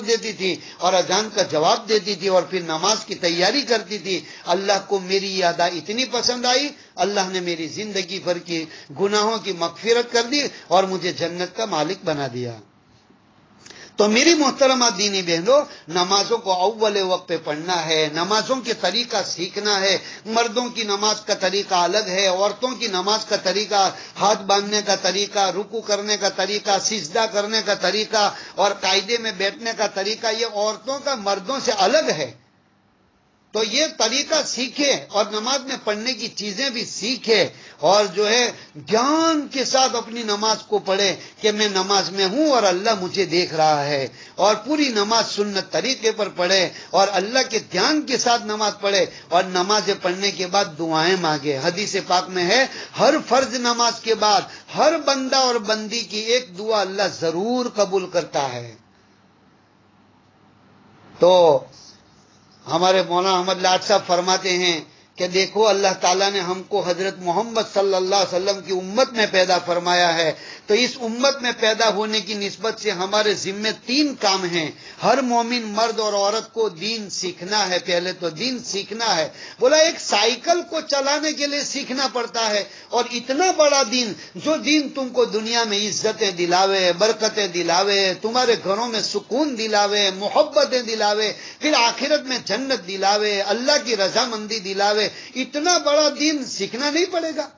دیتی تھی اور اذان کا جواب دیتی تھی اور پھر نماز کی تیاری کرتی تھی. اللہ کو میری یہ ادا اتنی پسند آئی، اللہ نے میری زندگی بھر کی گناہوں کی مغفرت کر دی اور مجھے جنت کا مالک بنا دیا. تو میری محترمہ دینی بہنوں، نمازوں کو اول وقت پہ پڑھنا ہے، نمازوں کے طریقہ سیکھنا ہے. مردوں کی نماز کا طریقہ الگ ہے، عورتوں کی نماز کا طریقہ، ہاتھ باندھنے کا طریقہ، رکوع کرنے کا طریقہ، سجدہ کرنے کا طریقہ اور قاعدے میں بیٹھنے کا طریقہ، یہ عورتوں کا مردوں سے الگ ہے. تو یہ طریقہ سیکھے اور نماز میں پڑھنے کی چیزیں بھی سیکھے اور جو ہے دھیان کے ساتھ اپنی نماز کو پڑھے کہ میں نماز میں ہوں اور اللہ مجھے دیکھ رہا ہے. اور پوری نماز سنت طریقے پر پڑھے اور اللہ کے دھیان کے ساتھ نماز پڑھے اور نماز پڑھنے کے بعد دعائیں مانگے. حدیث پاک میں ہے ہر فرض نماز کے بعد ہر بندہ اور بندی کی ایک دعا اللہ ضرور قبول کرتا ہے. تو ہمارے مولانا احمد لاٹ صاحب فرماتے ہیں کہ دیکھو اللہ تعالیٰ نے ہم کو حضرت محمد صلی اللہ علیہ وسلم کی امت میں پیدا فرمایا ہے، تو اس امت میں پیدا ہونے کی نسبت سے ہمارے ذمے 3 کام ہیں. ہر مومن مرد اور عورت کو دین سیکھنا ہے. پہلے تو دین سیکھنا ہے. بولا ایک سائیکل کو چلانے کے لیے سیکھنا پڑتا ہے، اور اتنا بڑا دین، جو دین تم کو دنیا میں عزتیں دلاوے، برکتیں دلاوے، تمہارے گھروں میں سکون دلاوے، محبتیں دلاوے، پھر آخرت میں جنت دلاوے، اللہ کی رضامندی دلاوے، اتنا بڑا دین سیکھنا نہیں پڑے گا؟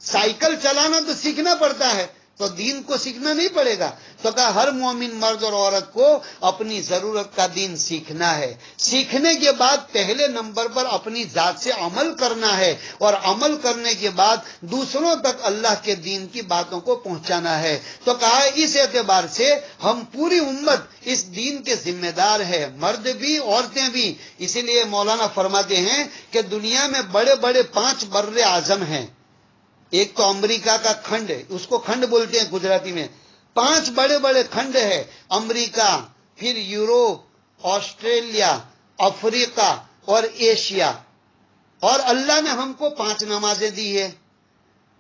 سائیکل چلانا تو سیکھنا پڑتا ہے، تو دین کو سیکھنا نہیں پڑے گا. تو کہا ہر مومن مرد اور عورت کو اپنی ضرورت کا دین سیکھنا ہے. سیکھنے کے بعد پہلے نمبر پر اپنی ذات سے عمل کرنا ہے، اور عمل کرنے کے بعد دوسروں تک اللہ کے دین کی باتوں کو پہنچانا ہے. تو کہا اس اعتبار سے ہم پوری امت اس دین کے ذمہ دار ہے، مرد بھی عورتیں بھی. اسی لیے مولانا فرماتے ہیں کہ دنیا میں بڑے بڑے 5 بر اعظم ہیں. ایک تو امریکہ کا کھنڈ ہے، اس کو کھنڈ بولتے ہیں گجراتی میں. 5 بڑے بڑے کھنڈ ہے، امریکہ، پھر یوروپ، آسٹریلیا، افریقہ اور ایشیا. اور اللہ نے ہم کو 5 نمازیں دی ہے.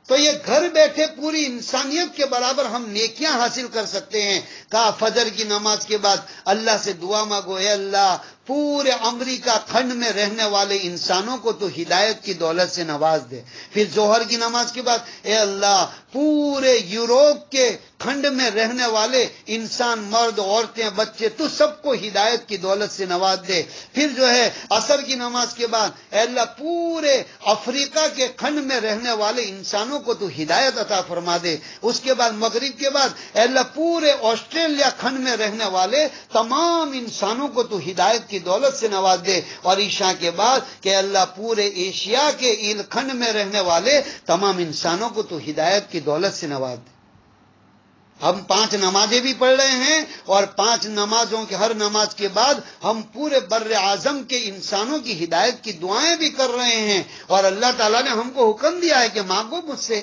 تو یہ گھر بیٹھے پوری انسانیت کے برابر ہم نیکیاں حاصل کر سکتے ہیں. کہا فجر کی نماز کے بعد اللہ سے دعا مانگو، اے اللہ پورے امریکہ کھنڈ میں رہنے والے انسانوں کو تو ہدایت کی دولت سے نواز دے. پھر ظہر کی نماز کے بعد اے اللہ پورے یوروپ کے کھنڈ میں رہنے والے انسان، مرد، عورتیں، بچے، تو سب کو ہدایت کی دولت سے نواز دے. پھر جو ہے عصر کی نماز کے بعد اے اللہ پورے افریقہ کے کھنڈ میں رہنے والے انسانوں کو تو ہدایت عطا فرما دے. اس کے بعد مغرب کے بعد اے اللہ پورے آسٹریلیا کھنڈ میں رہنے والے تمام انسانوں کو تو ہدایت کی دولت سے نواز دے. اور عشاء کے بعد کہ اللہ پورے ایشیا کے ایل کھنڈ میں رہنے والے تمام انسانوں کو تو ہدایت کی دولت سے نواز دے. ہم 5 نمازیں بھی پڑھ رہے ہیں اور 5 نمازوں کے ہر نماز کے بعد ہم پورے بر اعظم کے انسانوں کی ہدایت کی دعائیں بھی کر رہے ہیں، اور اللہ تعالیٰ نے ہم کو حکم دیا ہے کہ مانگو مجھ سے۔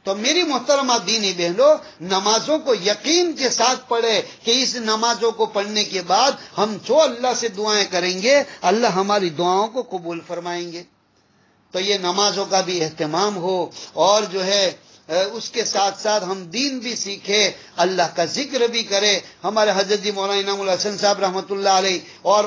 تو میری محترمہ دینی بہنوں، نمازوں کو یقین کے ساتھ پڑھے کہ اس نمازوں کو پڑھنے کے بعد ہم جو اللہ سے دعائیں کریں گے اللہ ہماری دعاؤں کو قبول فرمائیں گے۔ تو یہ نمازوں کا بھی اہتمام ہو، اور جو ہے اس کے ساتھ ساتھ ہم دین بھی سیکھے، اللہ کا ذکر بھی کرے۔ ہمارے حضرت جی مولانا انعام الحسن صاحب رحمۃ اللہ علیہ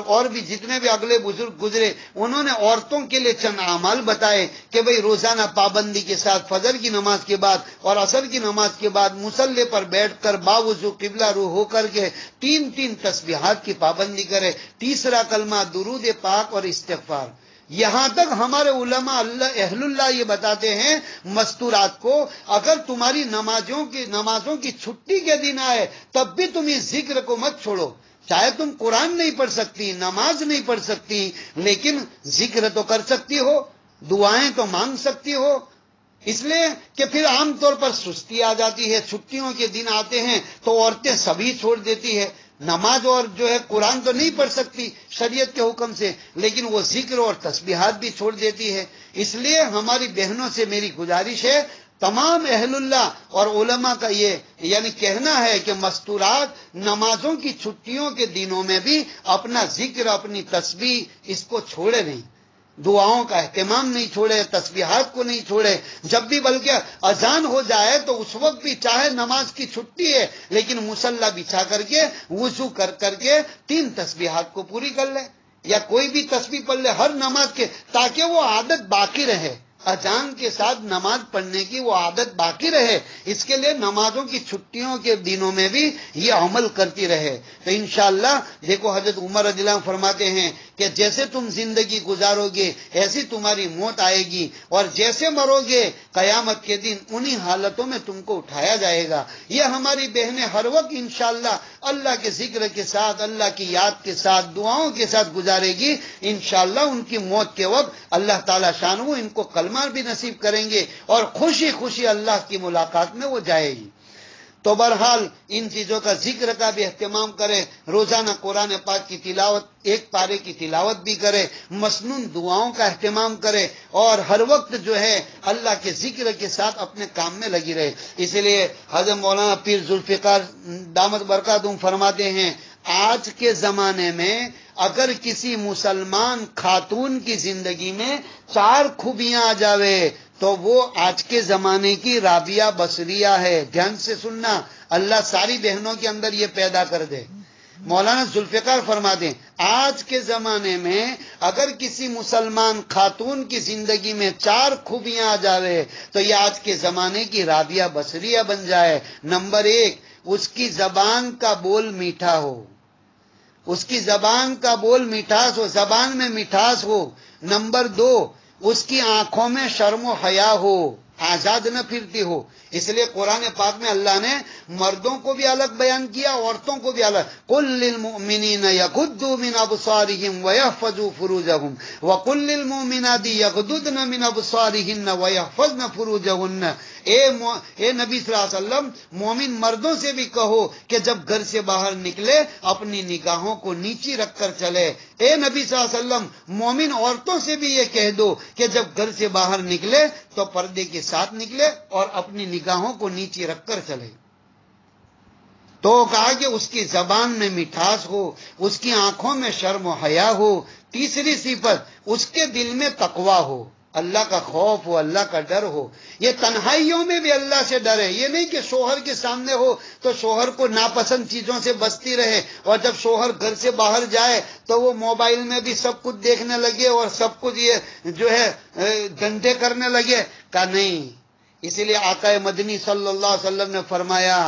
اور بھی جتنے بھی اگلے بزرگ گزرے، انہوں نے عورتوں کے لیے چند اعمال بتائے کہ بھئی روزانہ پابندی کے ساتھ فجر کی نماز کے بعد اور عصر کی نماز کے بعد مصلی پر بیٹھ کر باوضو قبلہ رو ہو کر کے 3 تسبیحات کی پابندی کرے، تیسرا کلمہ درود پاک اور استغفار۔ یہاں تک ہمارے علماء اہل اللہ یہ بتاتے ہیں مستورات کو، اگر تمہاری نمازوں کی چھٹی کے دن آئے تب بھی تم اس ذکر کو مت چھوڑو۔ چاہے تم قرآن نہیں پڑھ سکتی، نماز نہیں پڑھ سکتی، لیکن ذکر تو کر سکتی ہو، دعائیں تو مانگ سکتی ہو۔ اس لیے کہ پھر عام طور پر سستی آ جاتی ہے، چھٹیوں کے دن آتے ہیں تو عورتیں سبھی چھوڑ دیتی ہے، نماز اور جو ہے قرآن تو نہیں پڑھ سکتی شریعت کے حکم سے، لیکن وہ ذکر اور تسبیحات بھی چھوڑ دیتی ہے۔ اس لیے ہماری بہنوں سے میری گزارش ہے، تمام اہل اللہ اور علماء کا یہ یعنی کہنا ہے کہ مستورات نمازوں کی چھٹیوں کے دنوں میں بھی اپنا ذکر، اپنی تسبیح اس کو چھوڑے نہیں، دعاؤں کا اہتمام نہیں چھوڑے، تسبیحات کو نہیں چھوڑے۔ جب بھی بلکہ اذان ہو جائے تو اس وقت بھی چاہے نماز کی چھٹی ہے لیکن مصلی بچھا کر کے وضو کر کے 3 تسبیحات کو پوری کر لے، یا کوئی بھی تسبیح پڑھ لے ہر نماز کے، تاکہ وہ عادت باقی رہے، اذان کے ساتھ نماز پڑھنے کی وہ عادت باقی رہے۔ اس کے لیے نمازوں کی چھٹیوں کے دنوں میں بھی یہ عمل کرتی رہے تو انشاءاللہ دیکھو حضرت عمر رضی اللہ عنہ فرماتے ہیں کہ جیسے تم زندگی گزارو گے ایسی تمہاری موت آئے گی، اور جیسے مرو گے قیامت کے دن انہی حالتوں میں تم کو اٹھایا جائے گا۔ یہ ہماری بہنیں ہر وقت انشاءاللہ اللہ کے ذکر کے ساتھ، اللہ کی یاد کے ساتھ، دعاؤں کے ساتھ گزارے گی، انشاءاللہ ان کی موت کے وقت اللہ تعالیٰ شانہ ان کو کلمہ بھی نصیب کریں گے اور خوشی خوشی اللہ کی ملاقات میں وہ جائے گی۔ تو بہرحال ان چیزوں کا ذکر کا بھی اہتمام کرے، روزانہ قرآن پاک کی تلاوت، 1 پارے کی تلاوت بھی کرے، مسنون دعاؤں کا اہتمام کرے، اور ہر وقت جو ہے اللہ کے ذکر کے ساتھ اپنے کام میں لگی رہے۔ اس لیے حضرت مولانا پیر ذوالفقار دامت برکاتہم فرماتے ہیں، آج کے زمانے میں اگر کسی مسلمان خاتون کی زندگی میں 4 خوبیاں آ جاوے تو وہ آج کے زمانے کی رابعہ بصریہ ہے۔ دھیان سے سننا، اللہ ساری بہنوں کے اندر یہ پیدا کر دے۔ مولانا ذوالفقار فرماتے ہیں آج کے زمانے میں اگر کسی مسلمان خاتون کی زندگی میں 4 خوبیاں آ جاوے تو یہ آج کے زمانے کی رابعہ بصریہ بن جائے۔ نمبر 1، اس کی زبان کا بول میٹھا ہو، اس کی زبان کا بول مٹھاس ہو، زبان میں مٹھاس ہو۔ نمبر 2، اس کی آنکھوں میں شرم و حیا ہو، آزاد نہ پھرتی ہو۔ اس لیے قرآن پاک میں اللہ نے مردوں کو بھی الگ بیان کیا، عورتوں کو بھی الگ۔ قل للمؤمنین یغضوا من ابصارهم ويحفظوا فروجهم وقل للمؤمنات یغضضن من ابصارهن ويحفظن فروجهن۔ اے نبی صلی اللہ علیہ وسلم، مومن مردوں سے بھی کہو کہ جب گھر سے باہر نکلے اپنی نگاہوں کو نیچی رکھ کر چلے۔ اے نبی صلی اللہ علیہ وسلم، مومن عورتوں سے بھی یہ کہہ دو کہ جب گھر سے باہر نکلے تو پردے کے ساتھ نکلے اور اپنی نگاہوں کو نیچی رکھ کر چلے۔ تو کہا کہ اس کی زبان میں مٹھاس ہو، اس کی آنکھوں میں شرم و حیا ہو۔ تیسری صفت، اس کے دل میں تقویٰ ہو، اللہ کا خوف ہو، اللہ کا ڈر ہو۔ یہ تنہائیوں میں بھی اللہ سے ڈرے، یہ نہیں کہ شوہر کے سامنے ہو تو شوہر کو ناپسند چیزوں سے بچتی رہے، اور جب شوہر گھر سے باہر جائے تو وہ موبائل میں بھی سب کچھ دیکھنے لگے اور سب کچھ یہ جو ہے گھنٹے کرنے لگے۔ کہا نہیں۔ اسی لیے آقا مدنی صلی اللہ علیہ وسلم نے فرمایا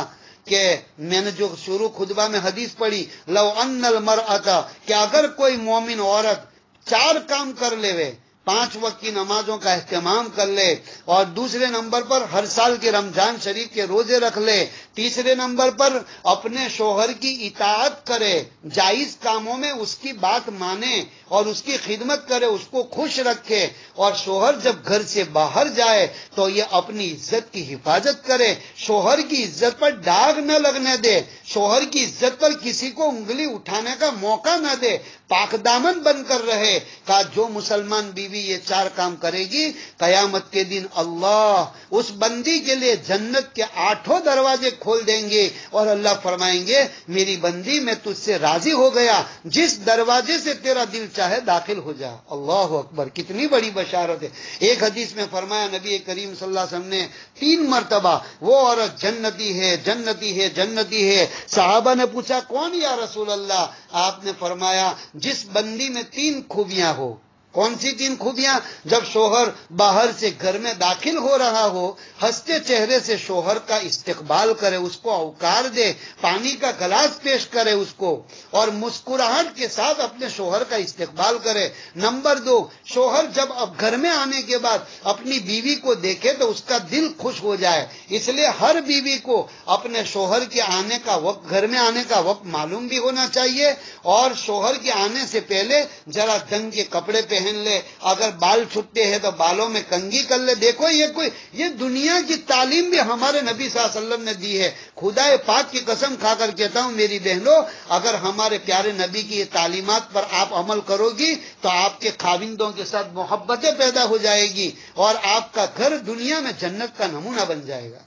کہ میں نے جو شروع خطبہ میں حدیث پڑھی، لو ان المرأۃ، کہ اگر کوئی مومن عورت 4 کام کر لے، 5 وقت کی نمازوں کا اہتمام کر لے، اور دوسرے نمبر پر ہر سال کے رمضان شریف کے روزے رکھ لے، تیسرے نمبر پر اپنے شوہر کی اطاعت کرے، جائز کاموں میں اس کی بات مانے اور اس کی خدمت کرے، اس کو خوش رکھے، اور شوہر جب گھر سے باہر جائے تو یہ اپنی عزت کی حفاظت کرے، شوہر کی عزت پر داغ نہ لگنے دے، شوہر کی عزت پر کسی کو انگلی اٹھانے کا موقع نہ دے، پاک دامن بن کر رہے۔ کہا جو مسلمان بیوی یہ 4 کام کرے گی، قیامت کے دن اللہ اس بندی کے لیے جنت کے 8 دروازے کھول دیں گے، اور اللہ فرمائیں گے میری بندی میں تجھ سے راضی ہو گیا، جس دروازے سے تیرا دل چاہے داخل ہو جا۔ اللہ اکبر، کتنی بڑی بشارت ہے۔ ایک حدیث میں فرمایا نبی کریم صلی اللہ علیہ وسلم نے 3 مرتبہ وہ عورت جنتی ہے، جنتی ہے، جنتی ہے۔ صحابہ نے پوچھا کون یا رسول اللہ؟ آپ نے فرمایا جس بندی میں 3 خوبیاں ہو۔ کون سی 3 خوبیاں؟ جب شوہر باہر سے گھر میں داخل ہو رہا ہو، ہنستے چہرے سے شوہر کا استقبال کرے، اس کو اوقار دے، پانی کا گلاس پیش کرے اس کو، اور مسکراہٹ کے ساتھ اپنے شوہر کا استقبال کرے۔ نمبر 2، شوہر جب اب گھر میں آنے کے بعد اپنی بیوی کو دیکھے تو اس کا دل خوش ہو جائے۔ اس لیے ہر بیوی کو اپنے شوہر کے آنے کا وقت، گھر میں آنے کا وقت معلوم بھی ہونا چاہیے، اور شوہر کے آنے سے پہلے ذرا ڈھنگ کے کپڑے پہن لے، اگر بال چھٹے ہیں تو بالوں میں کنگھی کر لے۔ دیکھو یہ دنیا کی تعلیم بھی ہمارے نبی صلی اللہ علیہ وسلم نے دی ہے۔ خدا پاک کی قسم کھا کر کہتا ہوں میری بہنوں، اگر ہمارے پیارے نبی کی یہ تعلیمات پر آپ عمل کرو گی تو آپ کے خاوندوں کے ساتھ محبتیں پیدا ہو جائے گی، اور آپ کا گھر دنیا میں جنت کا نمونہ بن جائے گا۔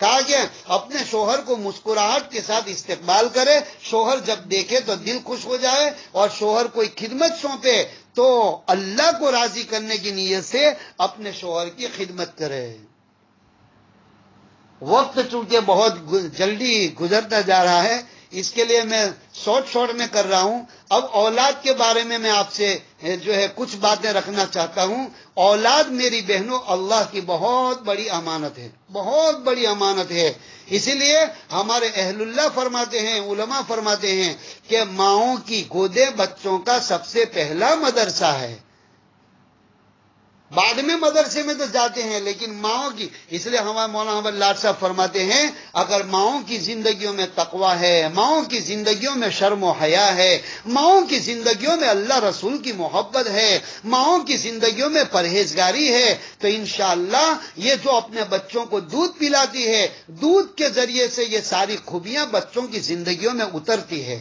کہا کہ اپنے شوہر کو مسکراہٹ کے ساتھ استقبال کرے، شوہر جب دیکھے تو دل خوش ہو جائے، اور شوہر کوئی خدمت سونپے تو اللہ کو راضی کرنے کی نیت سے اپنے شوہر کی خدمت کرے۔ وقت چونکہ بہت جلدی گزرتا جا رہا ہے، اس کے لیے میں شارٹ میں کر رہا ہوں۔ اب اولاد کے بارے میں آپ سے جو ہے کچھ باتیں رکھنا چاہتا ہوں۔ اولاد میری بہنوں اللہ کی بہت بڑی امانت ہے، بہت بڑی امانت ہے۔ اسی لیے ہمارے اہل اللہ فرماتے ہیں، علماء فرماتے ہیں کہ ماؤں کی گودیں بچوں کا سب سے پہلا مدرسہ ہے۔ بعد میں مدرسے میں تو جاتے ہیں، لیکن ماؤں کی، اس لیے ہمارے مولانا احمد لاڈ صاحب فرماتے ہیں اگر ماؤں کی زندگیوں میں تقویٰ ہے، ماؤں کی زندگیوں میں شرم و حیا ہے، ماؤں کی زندگیوں میں اللہ رسول کی محبت ہے، ماؤں کی زندگیوں میں پرہیزگاری ہے، تو انشاءاللہ یہ جو اپنے بچوں کو دودھ پلاتی ہے، دودھ کے ذریعے سے یہ ساری خوبیاں بچوں کی زندگیوں میں اترتی ہے۔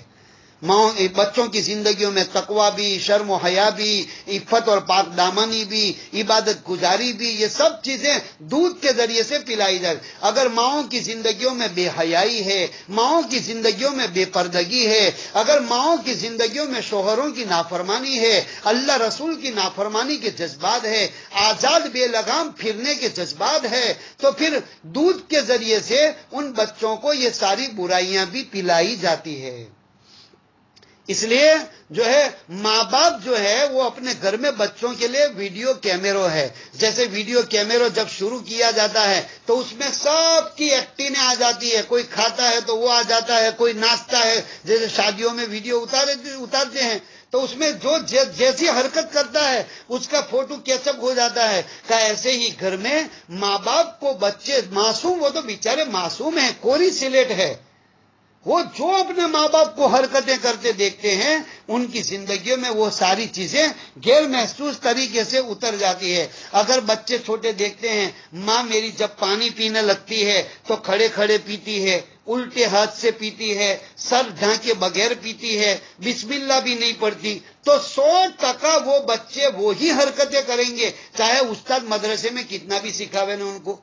بچوں کی زندگیوں میں تقویٰ بھی، شرم و حیا بھی، عفت اور پاک دامنی بھی، عبادت گزاری بھی، یہ سب چیزیں دودھ کے ذریعے سے پلائی جائے۔ اگر ماؤں کی زندگیوں میں بے حیائی ہے، ماؤں کی زندگیوں میں بے پردگی ہے، اگر ماؤں کی زندگیوں میں شوہروں کی نافرمانی ہے، اللہ رسول کی نافرمانی کے جذبات ہے، آزاد بے لگام پھرنے کے جذبات ہے، تو پھر دودھ کے ذریعے سے ان بچوں کو یہ ساری برائیاں بھی پلائی جاتی ہے۔ اس لیے جو ہے ماں باپ جو ہے وہ اپنے گھر میں بچوں کے لیے ویڈیو کیمروں ہے۔ جیسے ویڈیو کیمروں جب شروع کیا جاتا ہے تو اس میں سب کی ایکٹنگیں آ جاتی ہے، کوئی کھاتا ہے تو وہ آ جاتا ہے، کوئی ناچتا ہے، جیسے شادیوں میں ویڈیو اتارتے ہیں تو اس میں جو جیسی حرکت کرتا ہے اس کا فوٹو کیچ اپ ہو جاتا ہے۔ کہ ایسے ہی گھر میں ماں باپ کو بچے معصوم، وہ تو بیچارے معصوم ہیں، کوری سلیٹ ہے، وہ جو اپنے ماں باپ کو حرکتیں کرتے دیکھتے ہیں ان کی زندگیوں میں وہ ساری چیزیں غیر محسوس طریقے سے اتر جاتی ہے۔ اگر بچے چھوٹے دیکھتے ہیں ماں میری جب پانی پینے لگتی ہے تو کھڑے کھڑے پیتی ہے، الٹے ہاتھ سے پیتی ہے، سر ڈھانکے بغیر پیتی ہے، بسم اللہ بھی نہیں پڑھتی، تو 100% وہ بچے وہی حرکتیں کریں گے چاہے استاد مدرسے میں کتنا بھی سکھاوے نا ان کو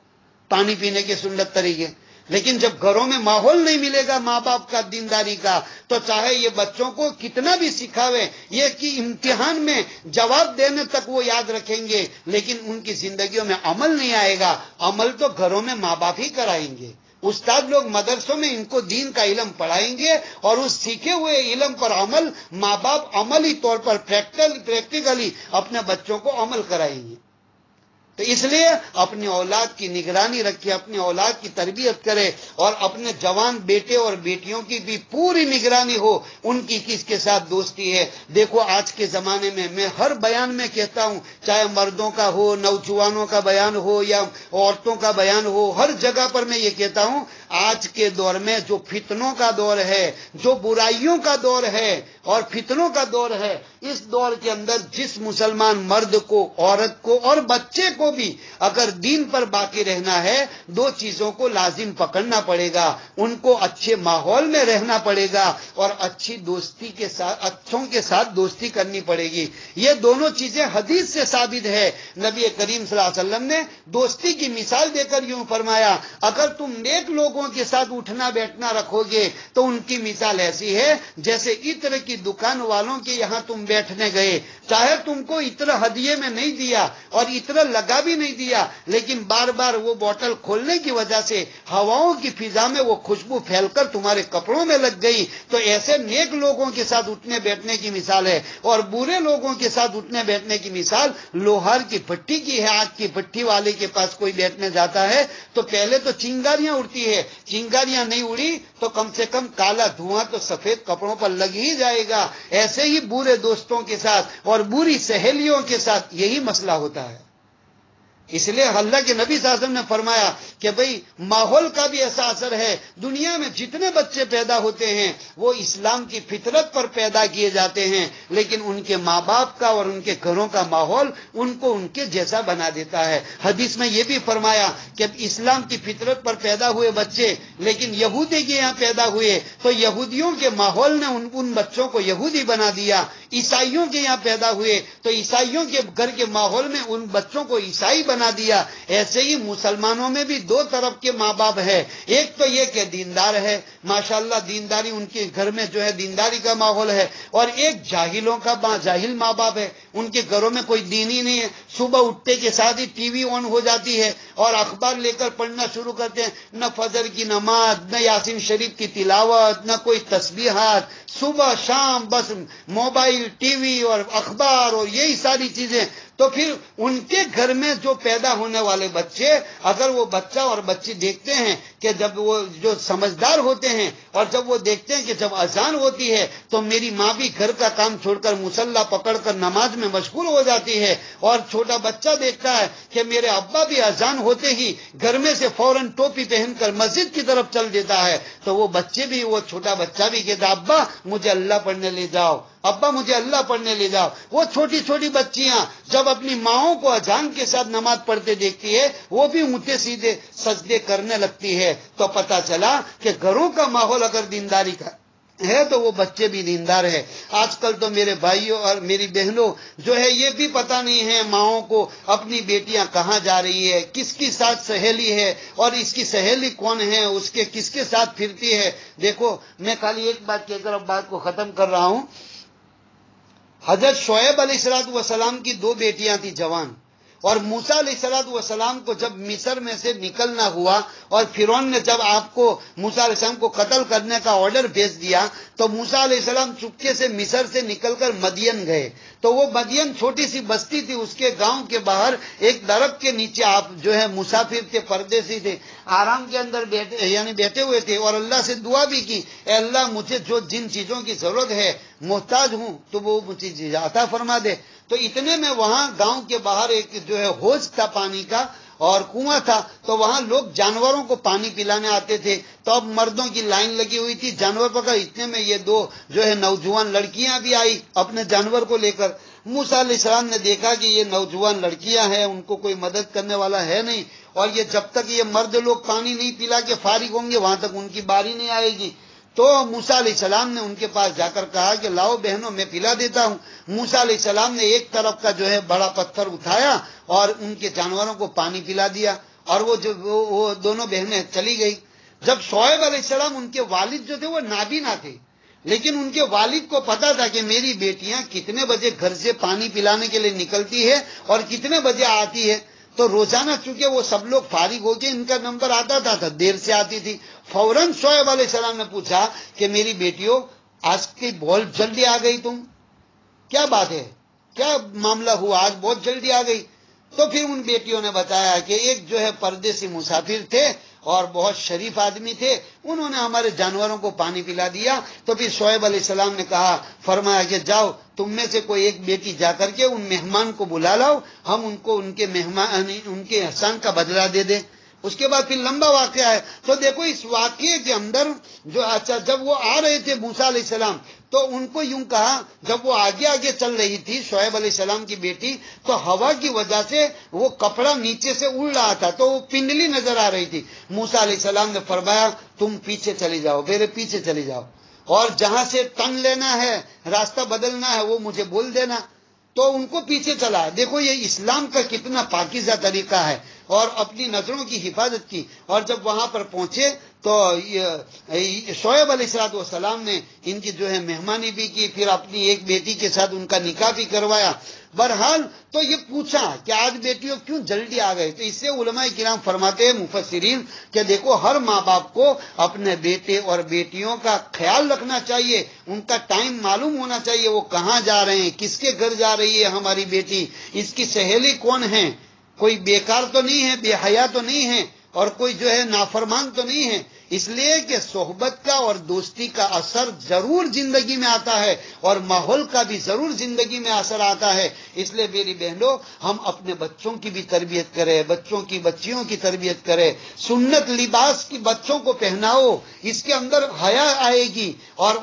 پانی پینے کے سنت طریقے۔ لیکن جب گھروں میں ماحول نہیں ملے گا ماں باپ کا دینداری کا تو چاہے یہ بچوں کو کتنا بھی سکھاوے، یہ کہ امتحان میں جواب دینے تک وہ یاد رکھیں گے لیکن ان کی زندگیوں میں عمل نہیں آئے گا۔ عمل تو گھروں میں ماں باپ ہی کرائیں گے، استاد لوگ مدرسوں میں ان کو دین کا علم پڑھائیں گے، اور اس سیکھے ہوئے علم پر عمل ماں باپ عملی طور پر پریکٹیکلی اپنے بچوں کو عمل کرائیں گے۔ تو اس لیے اپنی اولاد کی نگرانی رکھے، اپنی اولاد کی تربیت کرے، اور اپنے جوان بیٹے اور بیٹیوں کی بھی پوری نگرانی ہو، ان کی کس کے ساتھ دوستی ہے۔ دیکھو آج کے زمانے میں ہر بیان میں کہتا ہوں، چاہے مردوں کا ہو، نوجوانوں کا بیان ہو یا عورتوں کا بیان ہو، ہر جگہ پر میں یہ کہتا ہوں، آج کے دور میں جو فتنوں کا دور ہے، جو برائیوں کا دور ہے اور فتنوں کا دور ہے، اس دور کے اندر جس مسلمان مرد کو، عورت کو اور بچے کو بھی اگر دین پر باقی رہنا ہے، دو چیزوں کو لازم پکڑنا پڑے گا، ان کو اچھے ماحول میں رہنا پڑے گا اور اچھی دوستی کے ساتھ، اچھوں کے ساتھ دوستی کرنی پڑے گی۔ یہ دونوں چیزیں حدیث سے ثابت ہے۔ نبی کریم صلی اللہ علیہ وسلم نے دوستی کی مثال دے کر یوں فرمایا، اگر تم نیک لوگوں کے ساتھ اٹھنا بیٹھنا رکھو گے تو ان کی مثال ایسی ہے جیسے عطر کی دکان والوں کے یہاں تم بیٹھنے گئے، چاہے تم کو عطر ہدیے میں نہیں دیا اور عطر لگا بھی نہیں دیا، لیکن بار بار وہ بوتل کھولنے کی وجہ سے ہواؤں کی فضا میں وہ خوشبو پھیل کر تمہارے کپڑوں میں لگ گئی۔ تو ایسے نیک لوگوں کے ساتھ اٹھنے بیٹھنے کی مثال ہے، اور برے لوگوں کے ساتھ اٹھنے بیٹھنے کی مثال لوہار کی بھٹی کی ہے۔ آگ کی بھٹی والے کے پاس کوئی بیٹھنے جاتا ہے تو پہلے تو چنگاریاں اڑتی ہے، چنگاریاں نہیں اڑی تو کم سے کم کالا دھواں تو سفید کپڑوں پر لگ ہی جائے گا۔ ایسے ہی برے دوستوں کے ساتھ اور بری سہیلیوں کے ساتھ یہی مسئلہ ہوتا ہے۔ اس لیے اللہ کے نبی صلی اللہ علیہ وسلم نے فرمایا کہ بھئی ماحول کا بھی ایسا اثر ہے، دنیا میں جتنے بچے پیدا ہوتے ہیں وہ اسلام کی فطرت پر پیدا کیے جاتے ہیں، لیکن ان کے ماں باپ کا اور ان کے گھروں کا ماحول ان کو ان کے جیسا بنا دیتا ہے۔ حدیث میں یہ بھی فرمایا کہ اسلام کی فطرت پر پیدا ہوئے بچے لیکن یہودی کے یہاں پیدا ہوئے تو یہودیوں کے ماحول نے ان بچوں کو یہودی بنا دیا، عیسائیوں کے یہاں پیدا ہوئے تو عیسائیوں کے گھر کے ماحول میں ان بچوں کو عیسائی بنا دیا۔ ایسے ہی مسلمانوں میں بھی دو طرف کے ماں باپ ہے، ایک تو یہ کہ دیندار ہے، ماشاءاللہ دینداری ان کے گھر میں جو ہے دینداری کا ماحول ہے، اور ایک جاہلوں کا جاہل ماں باپ ہے، ان کے گھروں میں کوئی دین ہی نہیں ہے، صبح اٹھتے کے ساتھ ہی ٹی وی آن ہو جاتی ہے اور اخبار لے کر پڑھنا شروع کرتے ہیں، نہ فجر کی نماز، نہ یاسین شریف کی تلاوت، نہ کوئی تسبیحات، صبح شام بس موبائل، ٹی وی اور اخبار اور یہی ساری چیزیں۔ تو پھر ان کے گھر میں جو پیدا ہونے والے بچے، اگر وہ بچہ اور بچی دیکھتے ہیں کہ جب وہ جو سمجھدار ہوتے ہیں اور جب وہ دیکھتے ہیں کہ جب اذان ہوتی ہے تو میری ماں بھی گھر کا کام چھوڑ کر مصلی پکڑ کر نماز میں مشغول ہو جاتی ہے، اور چھوٹا بچہ دیکھتا ہے کہ میرے ابا بھی اذان ہوتے ہی گھر میں سے فوراً ٹوپی پہن کر مسجد کی طرف چل دیتا ہے، تو وہ بچے بھی، وہ چھوٹا بچہ بھی کہتا ابا مجھے اللہ پڑھنے لے جاؤ، ابا مجھے اللہ پڑھنے لے جاؤ۔ وہ چھوٹی چھوٹی بچیاں جب اپنی ماؤں کو اذان کے ساتھ نماز پڑھتے دیکھتی ہے وہ بھی اونچے سیدھے سجدے کرنے لگتی ہے، تو پتہ چلا کہ گھروں کا ماحول اگر دینداری کا ہے تو وہ بچے بھی دیندار ہے۔ آج کل تو میرے بھائیوں اور میری بہنوں جو ہے یہ بھی پتہ نہیں ہے ماؤں کو اپنی بیٹیاں کہاں جا رہی ہے، کس کی ساتھ سہیلی ہے اور اس کی سہیلی کون ہے، اس کے کس کے ساتھ پھرتی ہے۔ دیکھو میں خالی ایک بات کہہ کر اب بات کو ختم کر رہا ہوں۔ حضرت شعیب علیہ السلام کی دو بیٹیاں تھیں جوان، اور موسیٰ علیہ السلام کو جب مصر میں سے نکلنا ہوا اور فرعون نے جب آپ کو موسیٰ علیہ السلام کو قتل کرنے کا آرڈر بھیج دیا تو موسیٰ علیہ السلام چپکے سے مصر سے نکل کر مدین گئے، تو وہ مدین چھوٹی سی بستی تھی، اس کے گاؤں کے باہر ایک درخت کے نیچے آپ جو ہے مسافر تھے، پردیسی تھے، آرام کے اندر بیٹھے ہوئے تھے، اور اللہ سے دعا بھی کی، اے اللہ مجھے جو جن چیزوں کی ضرورت ہے محتاج ہوں تو وہ مجھے عطا فرما دے۔ تو اتنے میں وہاں گاؤں کے باہر ایک جو ہے حوض تھا پانی کا اور کنواں تھا، تو وہاں لوگ جانوروں کو پانی پلانے آتے تھے، تو اب مردوں کی لائن لگی ہوئی تھی جانور پکڑ، اتنے میں یہ دو جو ہے نوجوان لڑکیاں بھی آئی اپنے جانور کو لے کر۔ موسیٰ علیہ السلام نے دیکھا کہ یہ نوجوان لڑکیاں ہیں، ان کو کوئی مدد کرنے والا ہے نہیں، اور یہ جب تک یہ مرد لوگ پانی نہیں پلا کے فارغ ہوں گے وہاں تک ان کی باری نہیں آئے گی۔ تو موسیٰ علیہ السلام نے ان کے پاس جا کر کہا کہ لاؤ بہنوں میں پلا دیتا ہوں۔ موسیٰ علیہ السلام نے ایک طرف کا جو ہے بڑا پتھر اٹھایا اور ان کے جانوروں کو پانی پلا دیا، اور وہ دونوں بہنیں چلی گئی۔ جب شعیب علیہ السلام، ان کے والد جو تھے وہ نابینا تھے، لیکن ان کے والد کو پتا تھا کہ میری بیٹیاں کتنے بجے گھر سے پانی پلانے کے لیے نکلتی ہے اور کتنے بجے آتی ہے، تو روزانہ چونکہ وہ سب لوگ فارغ ہو کے ان کا نمبر آتا تھا، دیر سے آتی تھی۔ فوراً شعیب علیہ السلام نے پوچھا کہ میری بیٹیوں آج کی بہت جلدی آ گئی، تم کیا بات ہے، کیا معاملہ ہوا، آج بہت جلدی آ گئی؟ تو پھر ان بیٹیوں نے بتایا کہ ایک جو ہے پردیسی مسافر تھے اور بہت شریف آدمی تھے، انہوں نے ہمارے جانوروں کو پانی پلا دیا۔ تو پھر شعیب علیہ السلام نے کہا، فرمایا کہ جاؤ تم میں سے کوئی ایک بیٹی جا کر کے ان مہمان کو بلا لاؤ، ہم ان کو ان کے احسان کا بدلہ دے دیں۔ اس کے بعد پھر لمبا واقعہ ہے۔ تو دیکھو اس واقعے کے اندر جو اچھا جب وہ آ رہے تھے موسیٰ علیہ السلام، تو ان کو یوں کہا، جب وہ آگے آگے چل رہی تھی شعیب علیہ السلام کی بیٹی، تو ہوا کی وجہ سے وہ کپڑا نیچے سے اڑ رہا تھا تو وہ پنڈلی نظر آ رہی تھی۔ موسیٰ علیہ السلام نے فرمایا تم پیچھے چلی جاؤ، میرے پیچھے چلی جاؤ، اور جہاں سے ٹرن لینا ہے، راستہ بدلنا ہے، وہ مجھے بول دینا۔ تو ان کو پیچھے چلا۔ دیکھو یہ اسلام کا کتنا پاکیزہ طریقہ ہے، اور اپنی نظروں کی حفاظت کی۔ اور جب وہاں پر پہنچے تو شعیب علیہ السلام نے ان کی جو ہے مہمانی بھی کی، پھر اپنی ایک بیٹی کے ساتھ ان کا نکاح بھی کروایا۔ بہرحال تو یہ پوچھا کہ آج بیٹیوں کیوں جلدی آ گئے؟ تو اس سے علماء کرام فرماتے ہیں مفسرین کہ دیکھو ہر ماں باپ کو اپنے بیٹے اور بیٹیوں کا خیال رکھنا چاہیے، ان کا ٹائم معلوم ہونا چاہیے، وہ کہاں جا رہے ہیں، کس کے گھر جا رہی ہے ہماری بیٹی، اس کی سہیلی کون ہے، کوئی بیکار تو نہیں ہے، بے حیا تو نہیں ہے، اور کوئی جو ہے نافرمان تو نہیں ہے۔ اس لیے کہ صحبت کا اور دوستی کا اثر ضرور زندگی میں آتا ہے، اور ماحول کا بھی ضرور زندگی میں اثر آتا ہے۔ اس لیے میری بہنوں، ہم اپنے بچوں کی بھی تربیت کریں، بچوں کی بچیوں کی تربیت کریں، سنت لباس کی بچوں کو پہناؤ، اس کے اندر حیا آئے گی۔ اور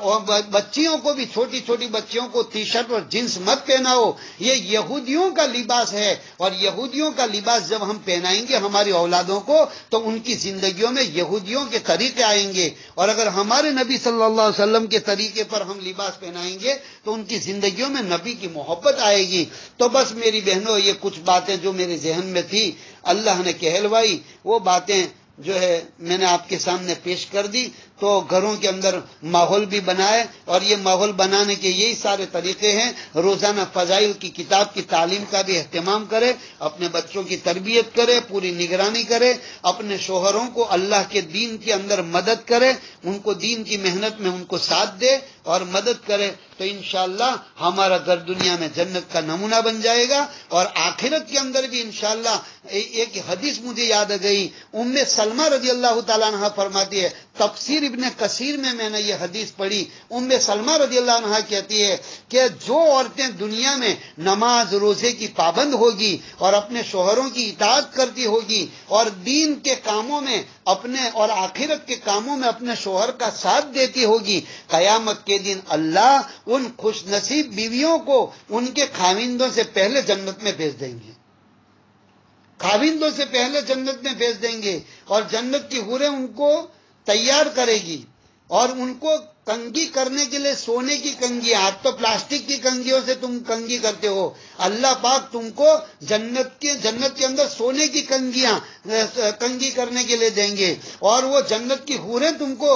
بچیوں کو بھی، چھوٹی چھوٹی بچیوں کو ٹی شرٹ اور جینس مت پہناؤ، یہ یہودیوں کا لباس ہے، اور یہودیوں کا لباس جب ہم پہنائیں گے ہماری اولادوں کو تو ان کی زندگیوں میں یہودیوں کے طریقے آئیں گے، اور اگر ہمارے نبی صلی اللہ علیہ وسلم کے طریقے پر ہم لباس پہنائیں گے تو ان کی زندگیوں میں نبی کی محبت آئے گی۔ تو بس میری بہنوں، یہ کچھ باتیں جو میرے ذہن میں تھی اللہ نے کہلوائی، وہ باتیں جو ہے میں نے آپ کے سامنے پیش کر دی۔ تو گھروں کے اندر ماحول بھی بنائے، اور یہ ماحول بنانے کے یہی سارے طریقے ہیں۔ روزانہ فضائل کی کتاب کی تعلیم کا بھی اہتمام کرے، اپنے بچوں کی تربیت کرے، پوری نگرانی کرے، اپنے شوہروں کو اللہ کے دین کے اندر مدد کرے، ان کو دین کی محنت میں ان کو ساتھ دے اور مدد کرے، تو انشاءاللہ ہمارا گھر دنیا میں جنت کا نمونہ بن جائے گا، اور آخرت کے اندر بھی انشاءاللہ۔ ایک حدیث مجھے یاد گئی، سلمہ رضی اللہ تعالیٰ عنہ فرماتی ہے، تفسیر ابن کثیر میں نے یہ حدیث پڑھی، سلمہ رضی اللہ عنہ کہتی ہے کہ جو عورتیں دنیا میں نماز روزے کی پابند ہوگی اور اپنے شوہروں کی اطاعت کرتی ہوگی، اور دین کے کاموں میں اپنے اور آخرت کے کاموں میں اپنے شوہر کا ساتھ دیتی ہوگی، قیامت کے دن اللہ ان خوش نصیب بیویوں کو ان کے خاوندوں سے پہلے جنت میں بھیج دیں گے، خاوندوں سے پہلے جنت میں بھیج دیں گے، اور جنت کی حوریں ان کو تیار کرے گی، اور ان کو کنگھی کرنے کے لیے سونے کی کنگھیاں، آج تو پلاسٹک کی کنگھیوں سے تم کنگھی کرتے ہو، اللہ پاک تم کو جنت کے اندر سونے کی کنگھی کرنے کے لیے دیں گے، اور وہ جنت کی حوریں تم کو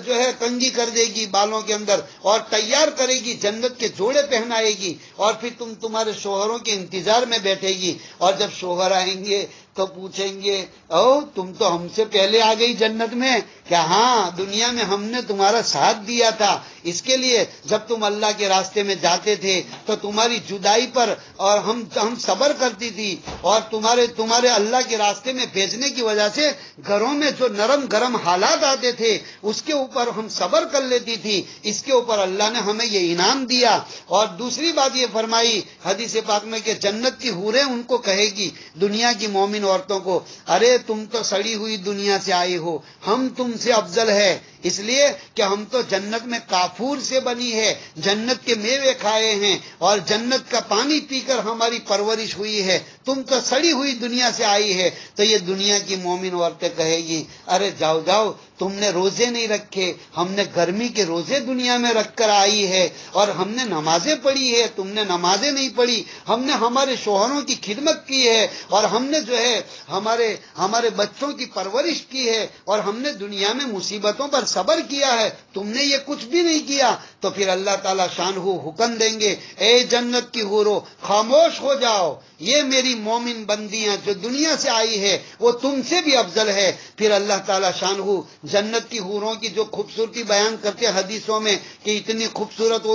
جو ہے کنگھی کر دے گی بالوں کے اندر، اور تیار کرے گی، جنت کے جوڑے پہنائے گی، اور پھر تم تمہارے شوہروں کے انتظار میں بیٹھے گی، اور جب شوہر آئیں گے تو پوچھیں گے، او تم تو ہم سے پہلے آ گئی جنت میں، کہ ہاں دنیا میں ہم نے تمہارا ساتھ دیا تھا، اس کے لیے جب تم اللہ کے راستے میں جاتے تھے تو تمہاری جدائی پر اور ہم صبر کرتی تھی، اور تمہارے اللہ کے راستے میں بھیجنے کی وجہ سے گھروں میں جو نرم گرم حالات آتے تھے اس کے اوپر ہم صبر کر لیتی تھی، اس کے اوپر اللہ نے ہمیں یہ انعام دیا۔ اور دوسری بات یہ فرمائی حدیث پاک میں کہ جنت کی حوریں ان کو کہے گی، دنیا کی مومن عورتوں کو، ارے تم تو سڑی ہوئی دنیا سے آئی ہو، ہم تم سے افضل ہے، اس لیے کہ ہم تو جنت میں کافور سے بنی ہے، جنت کے میوے کھائے ہیں، اور جنت کا پانی پی کر ہماری پرورش ہوئی ہے، تم تو سڑی ہوئی دنیا سے آئی ہے۔ تو یہ دنیا کی مومن عورتیں کہے گی، ارے جاؤ جاؤ، تم نے روزے نہیں رکھے، ہم نے گرمی کے روزے دنیا میں رکھ کر آئی ہے، اور ہم نے نمازیں پڑھی ہے، تم نے نمازیں نہیں پڑھی، ہم نے ہمارے شوہروں کی خدمت کی ہے، اور ہم نے جو ہے ہمارے بچوں کی پرورش کی ہے، اور ہم نے دنیا میں مصیبتوں پر صبر کیا ہے، تم نے یہ کچھ بھی نہیں کیا۔ تو پھر اللہ تعالیٰ شان ہو حکم دیں گے، اے جنت کی حورو خاموش ہو جاؤ، یہ میری مومن بندیاں جو دنیا سے آئی ہے وہ تم سے بھی افضل ہے۔ پھر اللہ تعالیٰ شان ہو جنت کی حوروں کی جو خوبصورتی بیان کرتے حدیثوں میں کہ اتنی خوبصورت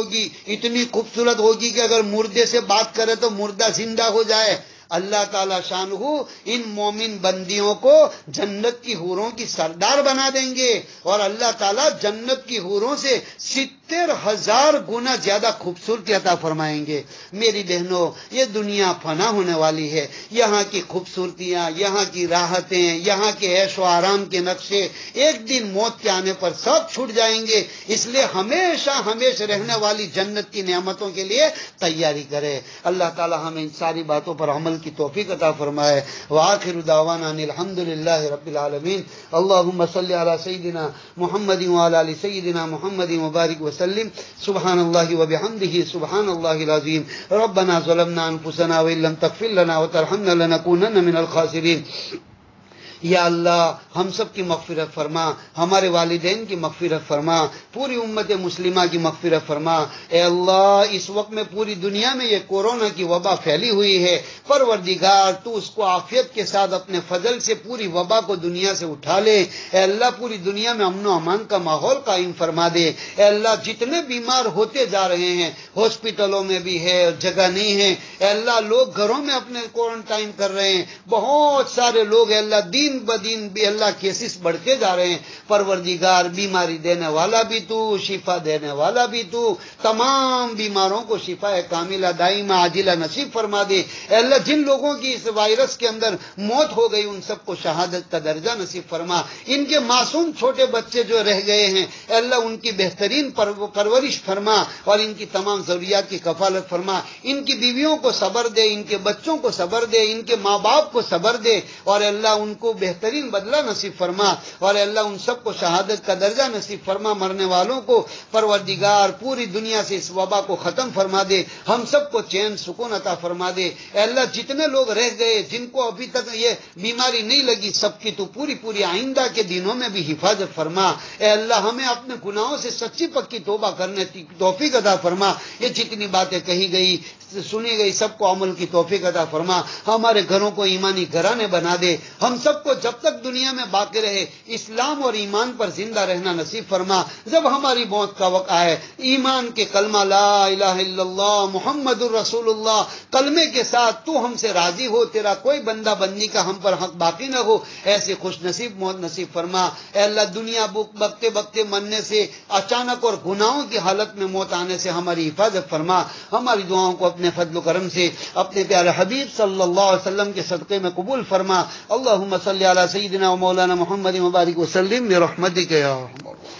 ہوگی کہ اگر مردے سے بات کرے تو مردہ زندہ ہو جائے، اللہ تعالی شانہ ان مومن بندیوں کو جنت کی حوروں کی سردار بنا دیں گے، اور اللہ تعالی جنت کی حوروں سے 70,000 گنا زیادہ خوبصورتی عطا فرمائیں گے۔ میری بہنوں، یہ دنیا فنا ہونے والی ہے، یہاں کی خوبصورتیاں، یہاں کی راحتیں، یہاں کے عیش و آرام کے نقشے ایک دن موت کے آنے پر سب چھوٹ جائیں گے، اس لیے ہمیشہ ہمیشہ رہنے والی جنت کی نعمتوں کے لیے تیاری کرے۔ اللہ تعالی ہمیں ان ساری باتوں پر عمل کی توفیق عطا فرمائے۔ وآخر دعوانا ان الحمدللہ رب العالمین۔ اللہم صلی علی سیدنا محمد وعلی آل سیدنا محمد وبارک وسلم۔ سبحان اللہ وبحمدہ، سبحان اللہ العظیم۔ ربنا ظلمنا انفسنا وان لم تغفر لنا وترحمنا لنکونن من الخاسرین۔ یا اللہ ہم سب کی مغفرت فرما، ہمارے والدین کی مغفرت فرما، پوری امت مسلمہ کی مغفرت فرما۔ اے اللہ اس وقت میں پوری دنیا میں یہ کورونا کی وبا پھیلی ہوئی ہے، پروردگار تو اس کو عافیت کے ساتھ اپنے فضل سے پوری وبا کو دنیا سے اٹھا لے۔ اے اللہ پوری دنیا میں امن و امان کا ماحول قائم فرما دے۔ اے اللہ جتنے بیمار ہوتے جا رہے ہیں، ہاسپٹلوں میں بھی ہے، جگہ نہیں ہے، اے اللہ لوگ گھروں میں اپنے کوارنٹائن کر رہے ہیں، بہت سارے لوگ اے اللہ دین بدین بھی اللہ کیسز بڑھتے جا رہے ہیں۔ پروردگار بیماری دینے والا بھی تو، شفا دینے والا بھی تو، تمام بیماروں کو شفا کاملہ دائمہ عاجلہ نصیب فرما دے۔ اے اللہ جن لوگوں کی اس وائرس کے اندر موت ہو گئی ان سب کو شہادت کا درجہ نصیب فرما۔ ان کے معصوم چھوٹے بچے جو رہ گئے ہیں اے اللہ ان کی بہترین پرورش فرما اور ان کی تمام ضروریات کی کفالت فرما۔ ان کی بیویوں کو صبر دے، ان کے بچوں کو صبر دے، ان کے ماں باپ کو صبر دے، اور اللہ ان کو بہترین بدلہ نصیب فرما، اور اللہ ان سب کو شہادت کا درجہ نصیب فرما۔ مرنے والوں کو پروردگار پوری دنیا سے اس وبا کو ختم فرما دے، ہم سب کو چین سکون عطا فرما دے۔ اے اللہ جتنے لوگ رہ گئے جن کو ابھی تک یہ بیماری نہیں لگی سب کی تو پوری آئندہ کے دنوں میں بھی حفاظت فرما۔ اے اللہ ہمیں اپنے گناہوں سے سچی پکی توبہ کرنے کی توفیق عطا فرما۔ یہ جتنی باتیں کہی گئی سنی گئی سب کو عمل کی توفیق عطا فرما۔ ہمارے گھروں کو ایمانی گھرانے بنا دے، ہم سب کو جب تک دنیا میں باقی رہے اسلام اور ایمان پر زندہ رہنا نصیب فرما۔ جب ہماری موت کا وقت آئے ایمان کے کلمہ لا الہ الا اللہ محمد الرسول اللہ کلمے کے ساتھ تو ہم سے راضی ہو، تیرا کوئی بندہ بندی کا ہم پر حق باقی نہ ہو، ایسی خوش نصیب موت نصیب فرما۔ اے اللہ دنیا بکتے بکتے مرنے سے اچانک اور گناہوں کی حالت میں موت آنے سے ہماری حفاظت فرما۔ ہماری دعاؤں کو اپنے فضل و کرم سے اپنے پیارے حبیب صلی اللہ علیہ وسلم کے صدقے میں قبول فرما۔ اللہم صلی علی سیدنا و مولانا محمد مبارک وسلم برحمتک یا ارحم الراحمین۔